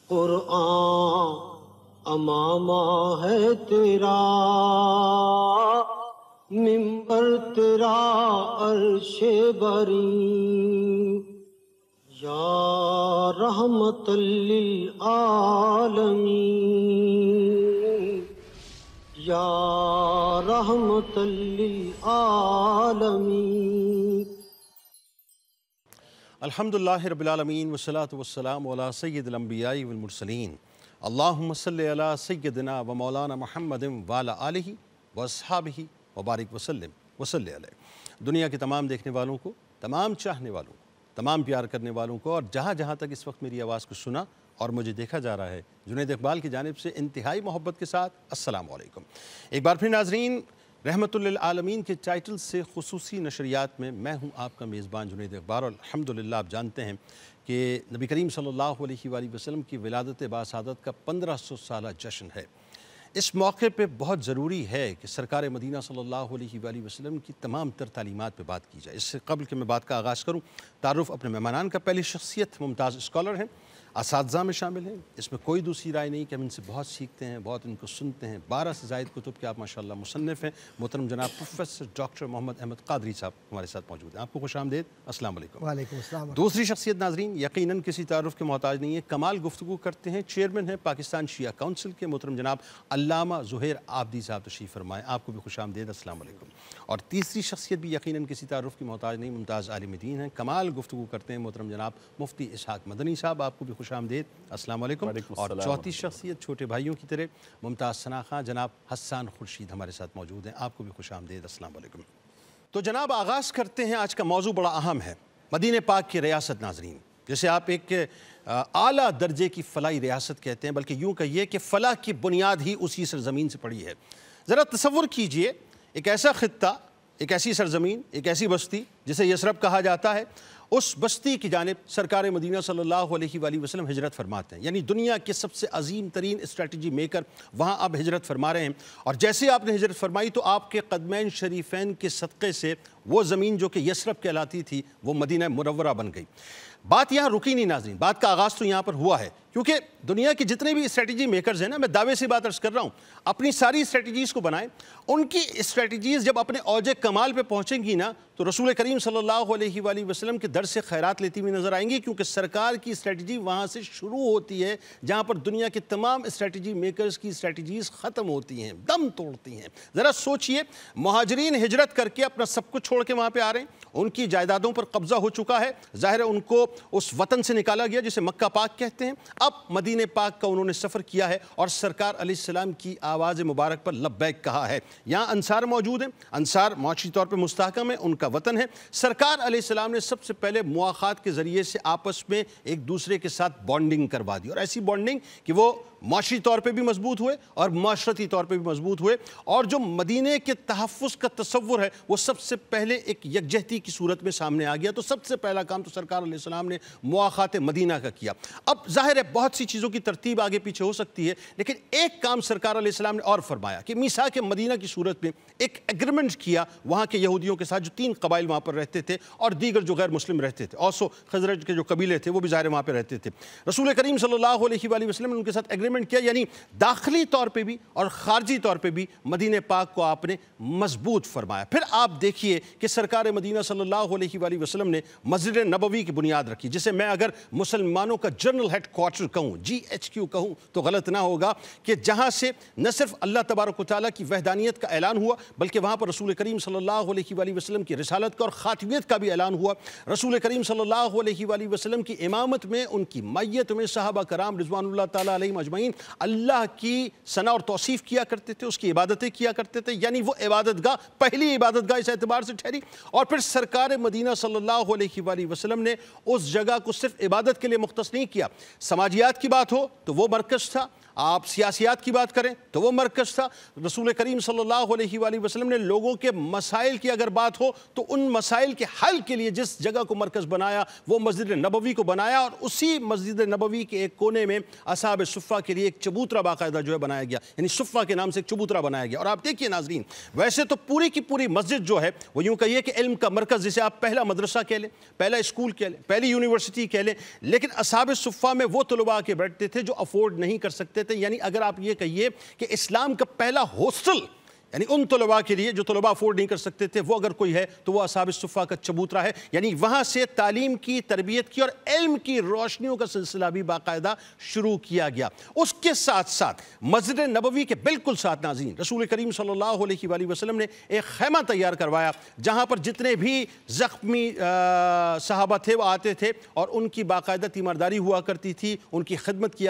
قرآن امامہ ہے تیرا، منبر تیرا عرش بری، یا رحمت للعالمین، یا رحمت للعالمین۔ الحمدللہ رب العالمین والصلاة والسلام علی سید الانبیاء والمرسلین، اللہم صلی علی سیدنا و مولانا محمد وعلی آلہ واصحابہ وبارک وسلم وصلی علیہ۔ دنیا کے تمام دیکھنے والوں کو، تمام چاہنے والوں کو، تمام پیار کرنے والوں کو، اور جہاں جہاں تک اس وقت میری آواز کو سنا اور مجھے دیکھا جا رہا ہے، جنید اقبال کی جانب سے انتہائی محبت کے ساتھ السلام علیکم۔ ایک بار پھر ناظرین، رحمت للعالمین کے ٹائٹل سے خصوصی نشریات میں میں ہوں آپ کا میزبان جنید اقبال، اور الحمدللہ آپ جانتے ہیں کہ نبی کریم صلی اللہ علیہ وآلہ وسلم کی ولادت باسعادت کا 1500 سالہ جشن ہے۔ اس موقع پہ بہت ضروری ہے کہ سرکار مدینہ صلی اللہ علیہ وآلہ وسلم کی تمام تر تعلیمات پہ بات کی جائے۔ اس سے قبل کہ میں بات کا آغاز کروں، تعارف اپنے مہمانان کا۔ پہلی شخصیت ممتاز اسکالر ہیں، اساتذہ میں شامل ہیں، اس میں کوئی دوسری رائے نہیں کہ ہم ان سے بہت سیکھتے ہیں، بہت ان کو سنتے ہیں۔ 12 سے زائد کتب کے آپ ماشاءاللہ مصنف ہیں۔ محترم جناب پروفیسر ڈاکٹر محمد احمد قادری صاحب ہمارے ساتھ موجود ہیں۔ آپ کو خوش آمدید، السلام علیکم۔ وعلیکم السلام۔ دوسری شخصیت ناظرین یقیناً کسی تعارف کے محتاج نہیں ہے، کمال گفتگو کرتے ہیں، چیئرمین ہیں پاکستان شیعہ کونسل کے، محترم جناب علامہ زہیر عابدی صاحب تشریف فرمائیں۔ آپ کو بھی خوش آمدید، السلام علیکم۔ اور تیسری شخصیت بھی یقیناً کسی تعارف کی محتاج نہیں، ممتاز عالم دین ہیں، کمال گفتگو کرتے ہیں، محترم جناب مفتی اسحاق مدنی صاحب، آپ کو بھی خوش آمدید، السلام علیکم۔ اور چوتھی شخصیت چھوٹے بھائیوں کی طرح ممتاز ثنا خاں جناب حسان خورشید ہمارے ساتھ موجود ہیں، آپ کو بھی خوش آمدید، السلام علیکم۔ تو جناب آغاز کرتے ہیں، آج کا موضوع بڑا اہم ہے، مدینہ پاک کی ریاست ناظرین، جسے آپ ایک اعلیٰ درجے کی فلاحی ریاست کہتے ہیں، بلکہ یوں کہیے کہ فلاح کی بنیاد ہی اسی سرزمین سے پڑی ہے۔ ذرا تصور کیجئے ایک ایسا خطہ، ایک ایسی سرزمین، ایک ایسی بستی جسے یثرب کہا جاتا ہے، اس بستی کی جانب سرکار مدینہ صلی اللہ علیہ وآلہ وسلم ہجرت فرماتے ہیں، یعنی دنیا کے سب سے عظیم ترین اسٹریٹجی میکر وہاں اب ہجرت فرما رہے ہیں، اور جیسے آپ نے ہجرت فرمائی تو آپ کے قدمین شریفین کے صدقے سے وہ زمین جو کہ یثرب کہلاتی تھی وہ مدینہ منورہ بن گئی۔ بات یہاں رکی نہیں ناظرین، بات کا آغاز تو یہاں پر ہوا ہے، کیونکہ دنیا کے جتنے بھی اسٹریٹجی میکرز ہیں نا، میں دعوے سے بات عرض کر رہا ہوں، اپنی ساری اسٹریٹجیز کو بنائیں، ان کی اسٹریٹجیز جب اپنے اوج کمال پہ پہنچیں گی نا تو رسول کریم صلی اللہ علیہ وآلہ وسلم کے در سے خیرات لیتی ہوئی نظر آئیں گی، کیونکہ سرکار کی اسٹریٹجی وہاں سے شروع ہوتی ہے جہاں پر دنیا کے تمام اسٹریٹجی میکرز کی اسٹریٹجیز ختم ہوتی ہیں، دم توڑتی ہیں۔ ذرا سوچئے، مہاجرین ہجرت کر کے اپنا سب کچھ چھوڑ کے وہاں پہ آ رہے ہیں، ان کی جائیدادوں پر قبضہ ہو چکا ہے، ظاہر ہے ان کو اس وطن سے نکالا گیا جسے مکہ پاک کہتے ہیں، اب مدینہ پاک کا انہوں نے سفر کیا ہے اور سرکار علیہ السلام کی آواز مبارک پر لبیک کہا ہے۔ یہاں انصار موجود ہیں، انصار معاشی طور پر مستحکم ہے، ان کا وطن ہے۔ سرکار علیہ السلام نے سب سے پہلے مواخات کے ذریعے سے آپس میں ایک دوسرے کے ساتھ بانڈنگ کروا دی، اور ایسی بانڈنگ کہ وہ معاشی طور پہ بھی مضبوط ہوئے اور معاشرتی طور پہ بھی مضبوط ہوئے، اور جو مدینہ کے تحفظ کا تصور ہے وہ سب سے پہلے ایک یکجہتی کی صورت میں سامنے آ گیا۔ تو سب سے پہلا کام تو سرکار علیہ السلام نے مواخات مدینہ کا کیا۔ اب ظاہر ہے بہت سی چیزوں کی ترتیب آگے پیچھے ہو سکتی ہے، لیکن ایک کام سرکار علیہ السلام نے اور فرمایا کہ میثاق مدینہ کی صورت میں ایک ایگریمنٹ کیا وہاں کے یہودیوں کے ساتھ، جو 3 قبائل وہاں پر رہتے تھے اور دیگر جو غیر مسلم رہتے تھے، اوس و خزرج کے جو قبیلے تھے وہ بھی ظاہر وہاں پہ رہتے تھے۔ رسول کریم صلی اللہ علیہ وآلہ وسلم نے ان کے ساتھ ایگریمنٹ کیا، یعنی داخلی طور پہ بھی اور خارجی طور پہ بھی مدینہ پاک کو آپ نے مضبوط فرمایا۔ پھر آپ دیکھیے کہ سرکار مدینہ صلی اللہ علیہ وآلہ وسلم نے مسجد نبوی کی بنیاد رکھی، جسے میں اگر مسلمانوں کا جنرل ہیڈ کوارٹر کہوں، GHQ کہوں تو غلط نہ ہوگا، کہ جہاں سے نہ صرف اللہ تبارک و تعالیٰ کی وحدانیت کا اعلان ہوا بلکہ وہاں پر رسول کریم صلی اللہ علیہ وآلہ وسلم کی رسالت کا اور خاتمیت کا بھی اعلان ہوا۔ رسول کریم صلی اللہ علیہ وآلہ وسلم کی امامت میں، ان کی مائیت میں صحابہ کرام رضوان اللہ تعالیٰ علیہم اجمعین اللہ کی ثنا اور توصیف کیا کرتے تھے، اس کی عبادتیں کیا کرتے تھے، یعنی وہ عبادت گاہ پہلی عبادت گاہ اس اعتبار سے ٹھہری۔ اور پھر سرکار مدینہ صلی اللہ علیہ وآلہ وسلم نے اس جگہ کو صرف عبادت کے لیے مختص نہیں کیا، سماجیات کی بات ہو تو وہ مرکز تھا، آپ سیاسیات کی بات کریں تو وہ مرکز تھا۔ رسول کریم صلی اللہ علیہ وآلہ وسلم نے لوگوں کے مسائل کی اگر بات ہو تو ان مسائل کے حل کے لیے جس جگہ کو مرکز بنایا وہ مسجد نبوی کو بنایا، اور اسی مسجد نبوی کے ایک کونے میں اصحاب صفہ کے لیے ایک چبوترا باقاعدہ جو ہے بنایا گیا، یعنی صفہ کے نام سے ایک چبوترا بنایا گیا۔ اور آپ دیکھیے ناظرین، ویسے تو پوری کی پوری مسجد جو ہے وہ یوں کہیے کہ علم کا مرکز، جسے آپ پہلا مدرسہ کہہ لیں، پہلا اسکول کہہ لیں، پہلی یونیورسٹی کہہ لیں، لیکن اصحاب صفہ میں وہ طلباء کے بیٹھتے تھے جو افورڈ نہیں کر سکتے تھے۔ یعنی اگر آپ یہ کہیے کہ اسلام کا پہلا ہاسٹل، یعنی ان طلباء کے لیے جو طلباء افورڈ نہیں کر سکتے تھے، وہ اگر کوئی ہے تو وہ اصحاب صفہ کا چبوترا ہے۔ یعنی وہاں سے تعلیم کی، تربیت کی اور علم کی روشنیوں کا سلسلہ بھی باقاعدہ شروع کیا گیا۔ اس کے ساتھ ساتھ مسجد نبوی کے بالکل ساتھ ناظرین رسول کریم صلی اللہ علیہ وآلہ وسلم نے ایک خیمہ تیار کروایا، جہاں پر جتنے بھی زخمی صحابہ تھے وہ آتے تھے اور ان کی باقاعدہ تیمارداری ہوا کرتی تھی، ان کی خدمت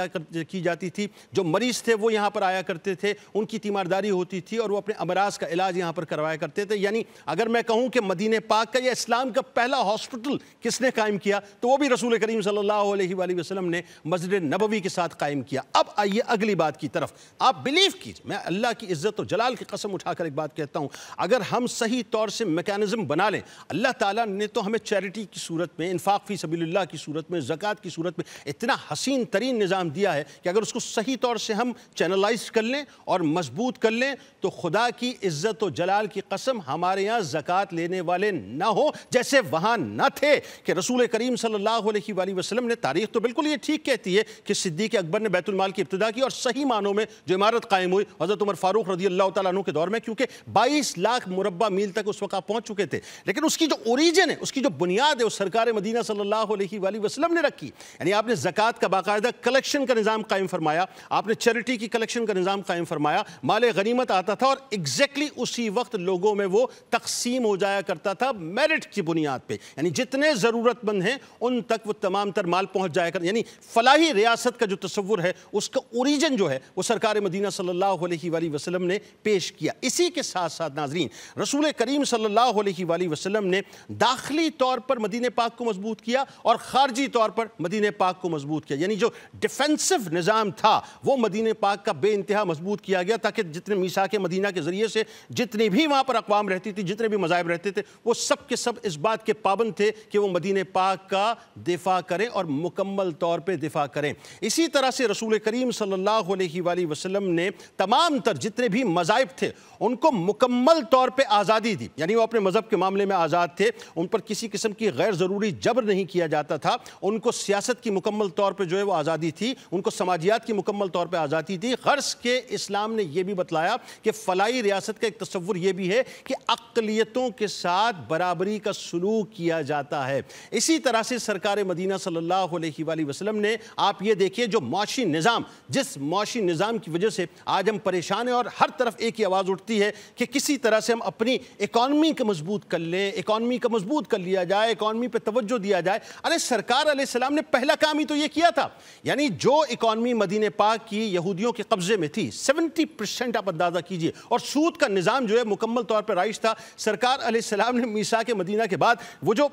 کی جاتی تھی۔ جو مریض تھے وہ یہاں پر آیا کرتے تھے، ان کی تیمارداری ہوتی تھی اور وہ اپنے امراض کا علاج یہاں پر کروایا کرتے تھے۔ یعنی اگر میں کہوں کہ مدینہ پاک کا یا اسلام کا پہلا ہاسپٹل کس نے قائم کیا تو وہ بھی رسول کریم صلی اللہ علیہ وآلہ وسلم نے مسجد نبوی کے ساتھ قائم کیا۔ اب آئیے اگلی بات کی طرف۔ آپ بلیو کیجئے، میں اللہ کی عزت و جلال کی قسم اٹھا کر ایک بات کہتا ہوں، اگر ہم صحیح طور سے میکانزم بنا لیں، اللہ تعالیٰ نے تو ہمیں چیریٹی کی صورت میں، انفاق فی سبیل اللہ کی صورت میں، زکوٰۃ کی صورت میں اتنا حسین ترین نظام دیا ہے کہ اگر اس کو صحیح طور سے ہم چینلائز کر لیں اور مضبوط کر لیں تو خدا کی عزت و جلال کی قسم ہمارے یہاں زکوٰۃ لینے والے نہ ہوں جیسے وہاں نہ تھے کہ رسول کریم صلی اللہ علیہ وآلہ وسلم نے۔ تاریخ تو بالکل یہ ٹھیک کہتی ہے کہ صدیق اکبر نے بیت المال کی ابتدا کی اور صحیح معنوں میں جو عمارت قائم ہوئی حضرت عمر فاروق رضی اللہ تعالیٰ عنہ کے دور میں، کیونکہ 22 لاکھ مربع میل تک اس وقت پہنچ چکے تھے۔ لیکن اس کی جو اوریجن ہے، اس کی جو بنیاد ہے، وہ سرکار مدینہ صلی اللہ علیہ وآلہ وسلم نے رکھی۔ یعنی آپ نے زکوٰۃ کا باقاعدہ کلیکشن کا نظام قائم فرمایا، آپ نے چیریٹی کی کلیکشن کا نظام قائم فرمایا، مال غنیمت آتا تھا اور ایگزیکٹلی اسی وقت لوگوں میں وہ تقسیم ہو جایا کرتا تھا میرٹ کی بنیاد پہ، یعنی جتنے ضرورت مند ہیں ان تک وہ تمام تر مال پہنچ جایا کرتا۔ یعنی فلاحی ریاست کا جو تصور ہے اس کا اوریجن جو ہے وہ سرکار مدینہ صلی اللہ علیہ وآلہ وسلم نے پیش کیا۔ اسی کے ساتھ ساتھ ناظرین رسول کریم صلی اللہ علیہ وآلہ وسلم نے داخلی طور پر مدینہ پاک کو مضبوط کیا اور خارجی طور پر مدینہ پاک کو مضبوط کیا۔ یعنی جو ڈیفینسو نظام تھا وہ مدینہ پاک کا بے انتہا مضبوط کیا گیا، تاکہ جتنے میثاق مدینہ کے ذریعے سے جتنی بھی وہاں پر اقوام رہتی تھی، جتنے بھی مذاہب رہتے تھے، وہ سب کے سب اس بات کے پابند تھے کہ وہ مدینہ پاک کا دفاع کریں اور مکمل طور پہ دفاع کریں۔ اسی طرح سے رسول کریم صلی اللہ علیہ وآلہ وسلم نے تمام تر جتنے بھی مذاہب تھے ان کو مکمل طور پہ آزادی دی، یعنی وہ اپنے مذہب کے معاملے میں آزاد تھے، ان پر کسی قسم کی غیر ضروری جبر نہیں کیا جاتا تھا، ان کو سیاست کی مکمل طور پہ جو ہے وہ آزادی تھی، ان کو سماجیات کی مکمل طور پہ آزادی تھی۔ غرض کے اسلام نے یہ بھی بتلایا کہ فلاحی ریاست کا ایک تصور یہ بھی ہے کہ اقلیتوں کے ساتھ برابری کا سلوک کیا جاتا ہے۔ اسی طرح سے سرکار مدینہ صلی اللہ علیہ وآلہ وسلم نے، آپ یہ دیکھیے جو معاشی نظام، جس معاشی نظام کی وجہ سے آج ہم پریشان ہیں اور ہر طرف ایک ہی آواز اٹھتی ہے کہ کسی طرح سے ہم اپنی اکانومی کو مضبوط کر لیں، اکانومی کو مضبوط کر لیا جائے، اکانومی پہ توجہ دیا جائے۔ ارے سرکار علیہ السلام نے پہلا کام ہی تو یہ کیا تھا، یعنی جو اکانومی مدینہ پاک کی یہودیوں کے قبضے میں تھی 70% آپ اندازہ کیجئے، اور سود کا نظام جو ہے مکمل طور پر رائج تھا، سرکار علیہ السلام نے میثاق مدینہ کے بعد وہ جو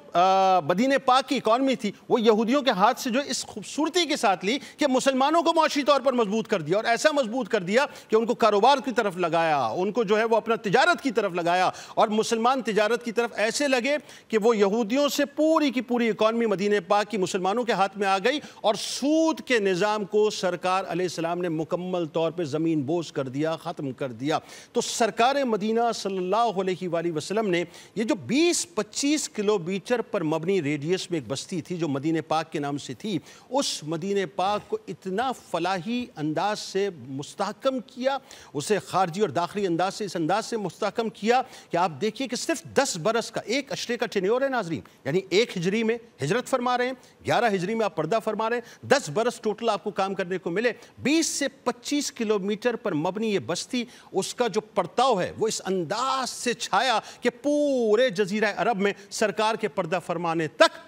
مدینہ پاک کی اکانومی تھی وہ یہودیوں کے ہاتھ سے جو اس خوبصورتی کے ساتھ لی کہ مسلمانوں کو معاشی طور پر مضبوط کر دیا، اور ایسا مضبوط کر دیا کہ ان کو کاروبار کی طرف لگایا، ان کو جو ہے وہ اپنا تجارت کی طرف لگایا، اور مسلمان تجارت کی طرف ایسے لگے کہ وہ یہودیوں سے پوری کی پوری اکانومی مدینہ پاک کی مسلمانوں کے ہاتھ میں آ گئی، اور سود کے نظام کو سرکار علیہ السلام نے مکمل طور پہ زمین بوس کر دیا، ختم کر دیا۔ تو سرکار مدینہ صلی اللہ علیہ وآلہ وسلم نے یہ جو 20-25 کلومیٹر پر مبنی ریڈیس میں ایک بستی تھی جو مدینہ پاک کے نام سے تھی، اس مدینہ پاک کو اتنا فلاحی انداز سے مستحکم کیا، اسے خارجی اور داخلی انداز سے اس انداز سے مستحکم کیا کہ آپ دیکھیے کہ صرف 10 برس کا ایک اشرے کا ٹینیور ہے ناظرین، یعنی 1 ہجری میں ہجرت فرما رہے ہیں، 11 ہجری میں آپ پردہ فرما رہے ہیں، 10 برس ٹوٹل آپ کو کام کرنے کو ملے۔ 20 سے 25 کلومیٹر پر مبنی یہ بستی، اس کا جو پرتاؤ ہے وہ اس انداز سے چھایا کہ پورے جزیرہ عرب میں سرکار کے پردہ فرمانے تک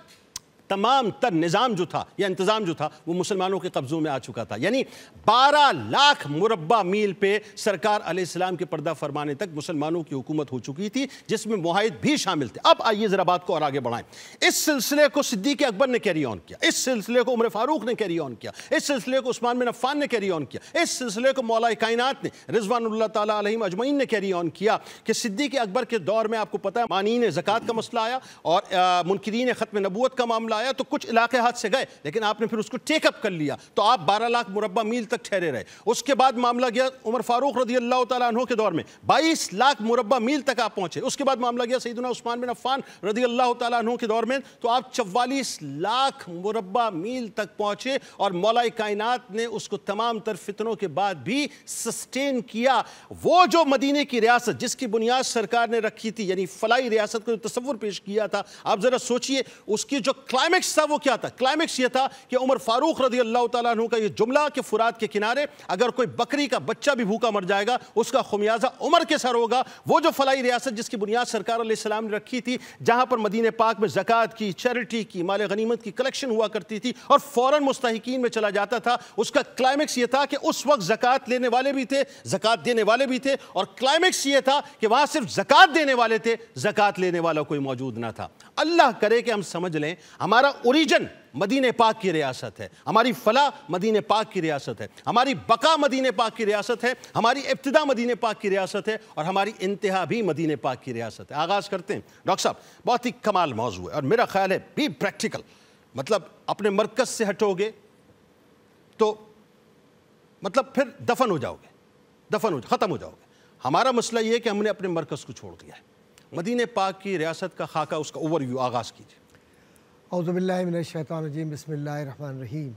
تمام تر نظام جو تھا یا انتظام جو تھا وہ مسلمانوں کے قبضوں میں آ چکا تھا. یعنی 12 لاکھ مربع میل پہ سرکار علیہ السلام کے پردہ فرمانے تک مسلمانوں کی حکومت ہو چکی تھی, جس میں معاہد بھی شامل تھے. اب آئیے ذرا بات کو اور آگے بڑھائیں. اس سلسلے کو صدیق اکبر نے کیری آن کیا, اس سلسلے کو عمر فاروق نے کیری آن کیا, اس سلسلے کو عثمان بن عفان نے کیری آن کیا, اس سلسلے کو مولا کائنات نے رضوان اللہ تعالیٰ علیہم اجمعین نے کیری آن کیا کہ صدیق اکبر کے دور میں آپ کو پتہ ہے مانعین زکوٰۃ کا مسئلہ آیا اور منکرین ختم نبوت کا معاملہ آیا, تو کچھ علاقے ہاتھ سے گئے لیکن آپ نے پھر اس کو ٹیک اپ کر لیا, تو آپ 12 لاکھ مربع میل تک ٹھہرے رہے. اس کے بعد معاملہ گیا عمر فاروق رضی اللہ تعالیٰ عنہ کے دور میں 22 لاکھ مربع میل تک آپ پہنچے. اس کے بعد معاملہ گیا سیدنا عثمان بن عفان رضی اللہ تعالیٰ عنہ کے دور میں, تو آپ 44 لاکھ مربع میل تک پہنچے اور مولا کائنات نے اس کو تمام تر فتنوں کے بعد بھی سسٹین کیا. وہ جو مدینے کی ریاست جس کی بنیاد سرکار نے رکھی تھی, یعنی فلاحی ریاست کو تصور پیش کیا تھا, آپ ذرا سوچئے اس کی جو کلائمیکس تھا وہ کیا تھا. کلائمیکس یہ تھا کہ عمر فاروق رضی اللہ تعالیٰ عنہ کا یہ جملہ کہ فرات کے کنارے اگر کوئی بکری کا بچہ بھی بھوکا مر جائے گا اس کا خمیازہ عمر کے سر ہوگا. وہ جو فلاحی ریاست جس کی بنیاد سرکار علیہ السلام نے رکھی تھی, جہاں پر مدینہ پاک میں زکوٰۃ کی, چیریٹی کی, مال غنیمت کی کلیکشن ہوا کرتی تھی اور فوراً مستحقین میں چلا جاتا تھا, اس کا کلائمیکس یہ تھا کہ اس وقت زکوٰۃ لینے والے بھی تھے, زکوٰۃ دینے والے بھی تھے, اور کلائمیکس یہ تھا کہ وہاں صرف زکوٰۃ دینے والے تھے, زکوٰۃ لینے والا کوئی موجود نہ تھا. اللہ کرے کہ ہم سمجھ لیں ہمارا اوریجن مدینہ پاک کی ریاست ہے, ہماری فلاح مدینہ پاک کی ریاست ہے, ہماری بقا مدینہ پاک کی ریاست ہے, ہماری ابتدا مدینہ پاک کی ریاست ہے, اور ہماری انتہا بھی مدینہ پاک کی ریاست ہے. آغاز کرتے ہیں. ڈاکٹر صاحب بہت ہی کمال موضوع ہے اور میرا خیال ہے بھی پریکٹیکل, مطلب اپنے مرکز سے ہٹو گے تو مطلب پھر دفن ہو جاؤ گے, ختم ہو جاؤ گے. ہمارا مسئلہ یہ ہے کہ ہم نے اپنے مرکز کو چھوڑ دیا ہے. مدینہ پاک کی ریاست کا خاکہ, اس کا اوور ویو آغاز کیجیے. اعوذ باللہ من الشیطان الرجیم, بسم اللہ الرحمن الرحیم.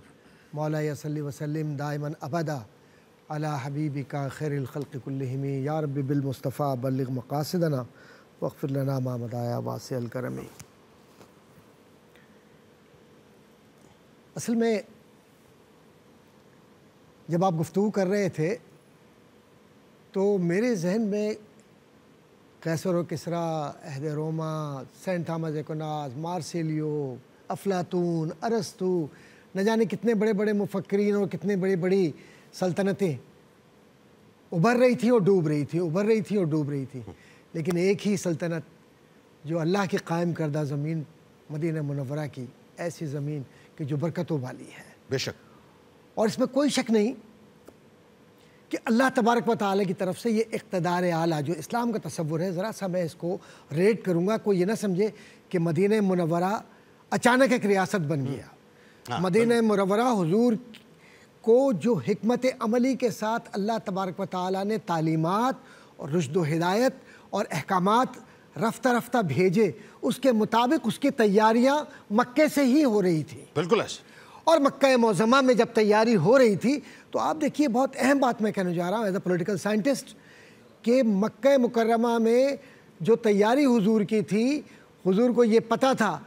مولا صلی وسلم دائما ابدا علی حبیبک خیر الخلق کلہم, یا رب بالمصطفیٰ بلغ مقاصدنا واغفر لنا ما مضی یا واسع الکرم. اصل میں جب آپ گفتگو کر رہے تھے تو میرے ذہن میں قیصر و کسریٰ, عہد روما, سینٹ تھامس ایکوناز, مارسیلیو, افلاطون, ارسطو, نہ جانے کتنے بڑے بڑے مفکرین اور کتنے بڑی بڑی سلطنتیں ابھر رہی تھیں اور ڈوب رہی تھیں, ابھر رہی تھیں اور ڈوب رہی تھیں, لیکن ایک ہی سلطنت جو اللہ کی قائم کردہ زمین مدینہ منورہ کی, ایسی زمین کہ جو برکتوں والی ہے. بے شک. اور اس میں کوئی شک نہیں کہ اللہ تبارک و تعالیٰ کی طرف سے یہ اقتدار اعلیٰ جو اسلام کا تصور ہے, ذرا سا میں اس کو ریٹ کروں گا. کوئی یہ نہ سمجھے کہ مدینہ منورہ اچانک ایک ریاست بن گیا. مدینہ منورہ حضور کو جو حکمت عملی کے ساتھ اللہ تبارک و تعالیٰ نے تعلیمات اور رشد و ہدایت اور احکامات رفتہ رفتہ بھیجے, اس کے مطابق اس کی تیاریاں مکے سے ہی ہو رہی تھیں. بالکل ایسے. اور مکہ معظمہ میں جب تیاری ہو رہی تھی تو آپ دیکھیے, بہت اہم بات میں کہنے جا رہا ہوں ایز اے پولیٹیکل سائنٹسٹ, کہ مکہ مکرمہ میں جو تیاری حضور کی تھی, حضور کو یہ پتہ تھا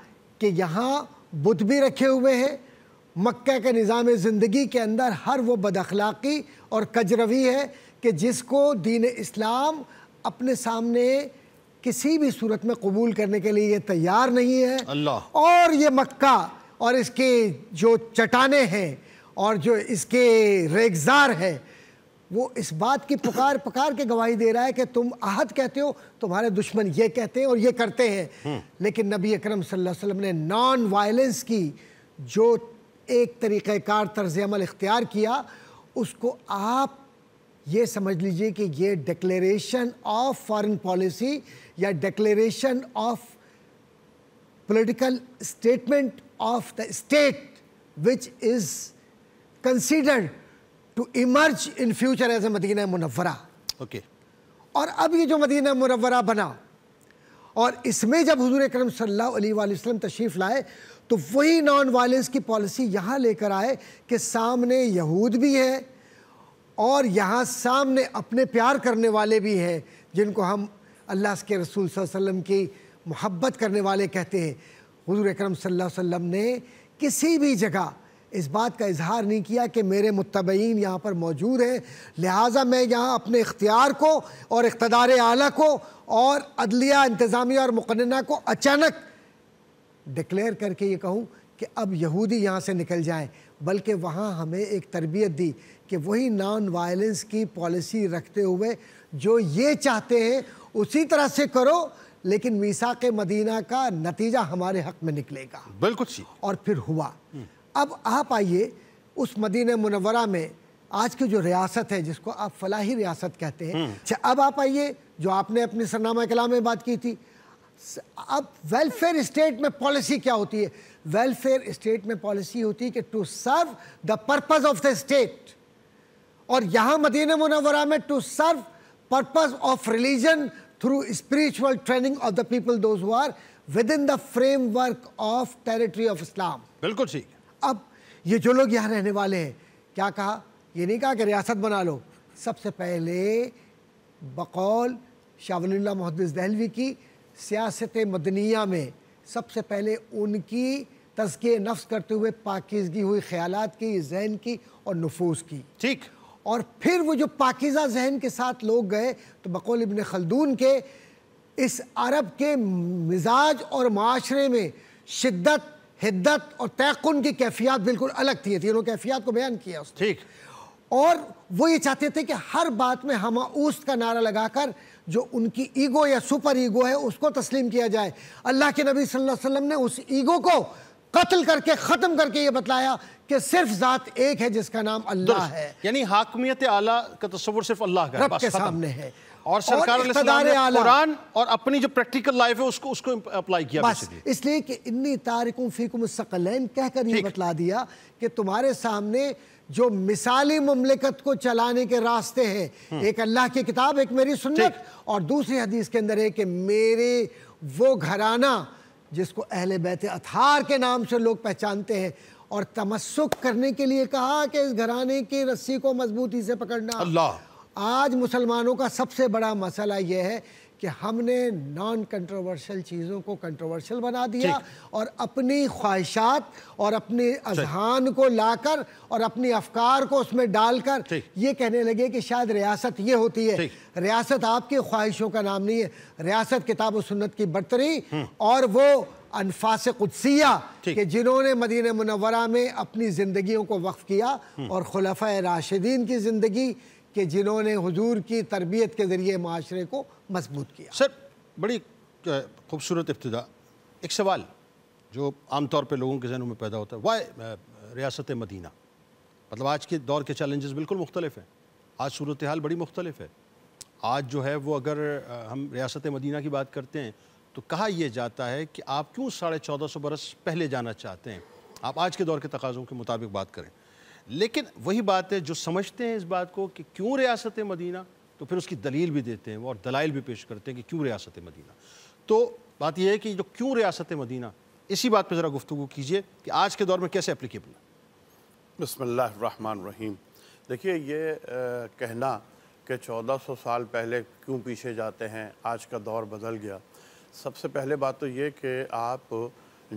کہ یہاں بت بھی رکھے ہوئے ہیں, مکہ کے نظام زندگی کے اندر ہر وہ بد اخلاقی اور کجروی ہے کہ جس کو دین اسلام اپنے سامنے کسی بھی صورت میں قبول کرنے کے لیے یہ تیار نہیں ہے. اللہ. اور یہ مکہ اور اس کے جو چٹانیں ہیں اور جو اس کے ریگزار ہے, وہ اس بات کی پکار کے گواہی دے رہا ہے کہ تم عہد کہتے ہو, تمہارے دشمن یہ کہتے ہیں اور یہ کرتے ہیں. لیکن نبی اکرم صلی اللہ علیہ وسلم نے نان وائلنس کی جو ایک طریقہ کار طرز عمل اختیار کیا, اس کو آپ یہ سمجھ لیجئے کہ یہ ڈکلیریشن آف فارن پالیسی یا declaration of political statement of the state which is considered to emerge in future as a Madina Munawwara. Okay. اور اب یہ جو مدینہ منورہ بنا, اور اس میں جب حضور اکرم صلی اللہ علیہ وآلہ وسلم تشریف لائے تو وہی نان وائلنس کی پالیسی یہاں لے کر آئے کہ سامنے یہود بھی ہیں اور یہاں سامنے اپنے پیار کرنے والے بھی ہیں, جن کو ہم اللہ کے رسول صلی اللہ علیہ وسلم کی محبت کرنے والے کہتے ہیں. حضور اکرم صلی اللہ علیہ وسلم نے کسی بھی جگہ اس بات کا اظہار نہیں کیا کہ میرے متبعین یہاں پر موجود ہیں, لہٰذا میں یہاں اپنے اختیار کو اور اقتدار اعلیٰ کو اور عدلیہ, انتظامیہ اور مقننہ کو اچانک ڈکلیئر کر کے یہ کہوں کہ اب یہودی یہاں سے نکل جائیں، بلکہ وہاں ہمیں ایک تربیت دی کہ وہی نان وائلنس کی پالیسی رکھتے ہوئے جو یہ چاہتے ہیں اسی طرح سے کرو، لیکن میثاق مدینہ کا نتیجہ ہمارے حق میں نکلے گا۔ بالکل ٹھیک۔ اور پھر ہوا۔ اب آپ آئیے اس مدینہ منورہ میں آج کی جو ریاست ہے جس کو آپ فلاحی ریاست کہتے ہیں، اب آپ آئیے جو آپ نے اپنے سرنامہ کلام میں بات کی تھی، اب ویلفیئر اسٹیٹ میں پالیسی کیا ہوتی ہے؟ ویلفیئر اسٹیٹ میں پالیسی ہوتی ہے کہ to serve the purpose of the state, اور یہاں مدینہ منورہ میں to serve purpose of religion through spiritual training of the people those who are within the framework of territory of Islam. بالکل ٹھیک۔ اب یہ جو لوگ یہاں رہنے والے ہیں، کیا کہا؟ یہ نہیں کہا کہ ریاست بنا لو، سب سے پہلے بقول شاہ ولی اللہ محدث دہلوی کی سیاست مدنیہ میں سب سے پہلے ان کی تزکیہ نفس کرتے ہوئے پاکیزگی ہوئی خیالات کی، ذہن کی اور نفوس کی۔ ٹھیک۔ اور پھر وہ جو پاکیزہ ذہن کے ساتھ لوگ گئے تو بقول ابن خلدون کے اس عرب کے مزاج اور معاشرے میں شدت، حدت اور تیقن کی کیفیات بالکل الگ تھی، تینوں کیفیات کو بیان کیا اس نے۔ ٹھیک۔ اور وہ یہ چاہتے تھے کہ ہر بات میں ہمہ اوست کا نعرہ لگا کر جو ان کی ایگو یا سپر ایگو ہے اس کو تسلیم کیا جائے۔ اللہ کے نبی صلی اللہ علیہ وسلم نے اس ایگو کو قتل کر کے ختم کر کے یہ بتلایا کہ صرف ذات ایک ہے جس کا نام اللہ ہے، یعنی حاکمیت اعلیٰ کا تصور صرف اللہ کا ہے، رب بس کے ختم۔ سامنے ہے، اور سرکار علیہ السلام نے قرآن اور اپنی جو پریکٹیکل لائف ہے اس کو اپلائی کیا بس اس لیے کہ انی تارکم فیکم الثقلین کہہ کر یہ بتلا دیا کہ تمہارے سامنے جو مثالی مملکت کو چلانے کے راستے ہیں، ایک اللہ کی کتاب، ایک میری سنت، اور دوسری حدیث کے اندر ہے کہ میرے وہ گھرانہ جس کو اہل بیت اطہار کے نام سے لوگ پہچانتے ہیں، اور تمسک کرنے کے لیے کہا کہ اس گھرانے کی رسی کو مضبوطی سے پکڑنا۔ اللہ۔ آج مسلمانوں کا سب سے بڑا مسئلہ یہ ہے کہ ہم نے نان کنٹروورشل چیزوں کو کنٹروورشل بنا دیا، اور اپنی خواہشات اور اپنے اذہان کو لا کر اور اپنی افکار کو اس میں ڈال کر یہ کہنے لگے کہ شاید ریاست یہ ہوتی ہے۔ ریاست آپ کی خواہشوں کا نام نہیں ہے، ریاست کتاب و سنت کی برتری اور وہ انفاس قدسیہ کہ جنہوں نے مدینہ منورہ میں اپنی زندگیوں کو وقف کیا، اور خلفائے راشدین کی زندگی کہ جنہوں نے حضور کی تربیت کے ذریعے معاشرے کو مضبوط کیا۔ سر بڑی خوبصورت ابتدا۔ ایک سوال جو عام طور پہ لوگوں کے ذہنوں میں پیدا ہوتا ہے، وائی ریاست مدینہ؟ مطلب آج کے دور کے چیلنجز بالکل مختلف ہیں، آج صورتحال بڑی مختلف ہے۔ آج جو ہے وہ اگر ہم ریاست مدینہ کی بات کرتے ہیں تو کہا یہ جاتا ہے کہ آپ کیوں 1450 برس پہلے جانا چاہتے ہیں، آپ آج کے دور کے تقاضوں کے مطابق بات کریں۔ لیکن وہی بات ہے جو سمجھتے ہیں اس بات کو کہ کیوں ریاست مدینہ، تو پھر اس کی دلیل بھی دیتے ہیں اور دلائل بھی پیش کرتے ہیں کہ کیوں ریاست مدینہ۔ تو بات یہ ہے کہ جو کیوں ریاست مدینہ، اسی بات پہ ذرا گفتگو کیجئے کہ آج کے دور میں کیسے اپلیکیبل ہے۔ بسم اللہ الرحمن الرحیم۔ دیکھیے یہ کہنا کہ 1400 سال پہلے کیوں پیچھے جاتے ہیں، آج کا دور بدل گیا، سب سے پہلے بات تو یہ کہ آپ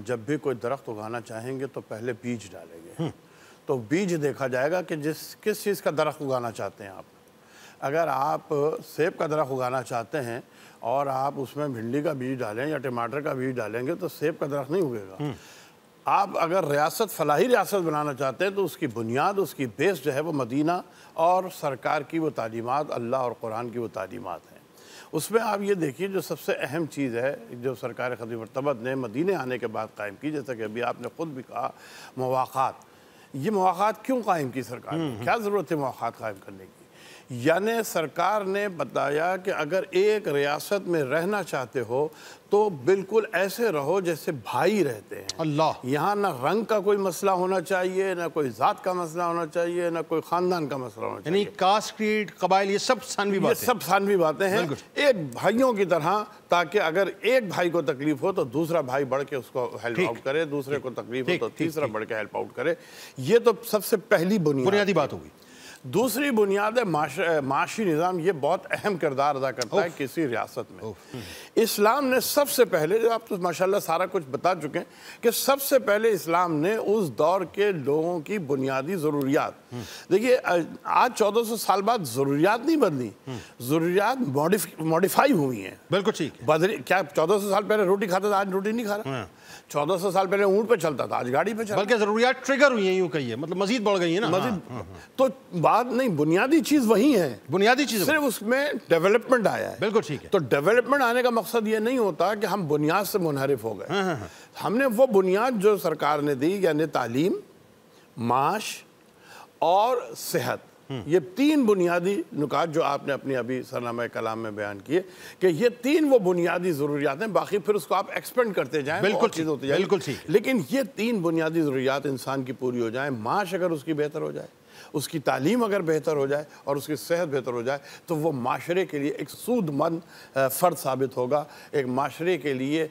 جب بھی کوئی درخت اگانا چاہیں گے تو پہلے بیج ڈالیں گے، تو بیج دیکھا جائے گا کہ کس چیز کا درخت اگانا چاہتے ہیں آپ۔ اگر آپ سیب کا درخت اگانا چاہتے ہیں اور آپ اس میں بھنڈی کا بیج ڈالیں یا ٹماٹر کا بیج ڈالیں گے تو سیب کا درخت نہیں اگے گا۔ آپ اگر ریاست فلاحی ریاست بنانا چاہتے ہیں تو اس کی بنیاد، اس کی بیس جو ہے وہ مدینہ اور سرکار کی وہ تعلیمات، اللہ اور قرآن کی وہ تعلیمات ہیں۔ اس میں آپ یہ دیکھیے جو سب سے اہم چیز ہے جو سرکار خدیوی مرتبت نے مدینہ آنے کے بعد قائم کی، جیسا کہ ابھی آپ نے خود بھی کہا، مواقعات۔ یہ مواقعات کیوں قائم کی سرکار نے؟ کیا ضرورت ہے مواقعات قائم کرنے کی؟ یعنی سرکار نے بتایا کہ اگر ایک ریاست میں رہنا چاہتے ہو تو بالکل ایسے رہو جیسے بھائی رہتے ہیں۔ اللہ۔ یہاں نہ رنگ کا کوئی مسئلہ ہونا چاہیے، نہ کوئی ذات کا مسئلہ ہونا چاہیے، نہ کوئی خاندان کا مسئلہ ہونا چاہیے۔ یعنی کاسٹ، کریڈ، قبائل، یہ سب ثانوی باتیں، یہ سب ثانوی باتیں ہیں، ایک بھائیوں کی طرح، تاکہ اگر ایک بھائی کو تکلیف ہو تو دوسرا بھائی بڑھ کے اس کو ہیلپ آؤٹ کرے، دوسرے کو تکلیف ہو تو تیسرا بڑھ کے ہیلپ آؤٹ کرے۔ یہ تو سب سے پہلی بنیادی بات ہوگی۔ دوسری بنیاد ہے معاشی نظام. یہ بہت اہم کردار ادا کرتا ہے کسی ریاست میں. اسلام نے سب سے پہلے، آپ تو ماشاءاللہ سارا کچھ بتا چکے ہیں کہ سب سے پہلے اسلام نے اس دور کے لوگوں کی بنیادی ضروریات، دیکھیے آج 1400 سال بعد ضروریات نہیں بدلی، ضروریات موڈیفائی ہوئی ہیں. بالکل ٹھیک. کیا 1400 سال پہلے روٹی کھاتا تھا، آج روٹی نہیں کھا رہا؟ 1400 سال پہلے اونٹ پہ چلتا تھا، آج گاڑی پہ چلتا. بلکہ ضروریات ٹریگر ہوئی ہیں، یوں کہیے، مطلب مزید بڑھ گئی ہیں نا. مزید تو بات نہیں، بنیادی چیز وہی ہے، بنیادی چیز صرف اس میں ڈیولپمنٹ آیا ہے. بالکل ٹھیک ہے. تو ڈیولپمنٹ آنے کا مقصد یہ نہیں ہوتا کہ ہم بنیاد سے منحرف ہو گئے. ہم نے وہ بنیاد جو سرکار نے دی، یعنی تعلیم، معاش اور صحت، یہ تین بنیادی نکات جو آپ نے اپنی ابھی سرنامہ کلام میں بیان کیے کہ یہ تین وہ بنیادی ضروریات ہیں. باقی پھر اس کو آپ ایکسپینڈ کرتے جائیں، بالکل چیز ہوتی جائے. بالکل ٹھیک. لیکن یہ تین بنیادی ضروریات انسان کی پوری ہو جائیں، معاش اگر اس کی بہتر ہو جائے، اس کی تعلیم اگر بہتر ہو جائے اور اس کی صحت بہتر ہو جائے، تو وہ معاشرے کے لیے ایک سود مند فرد ثابت ہوگا، ایک معاشرے کے لیے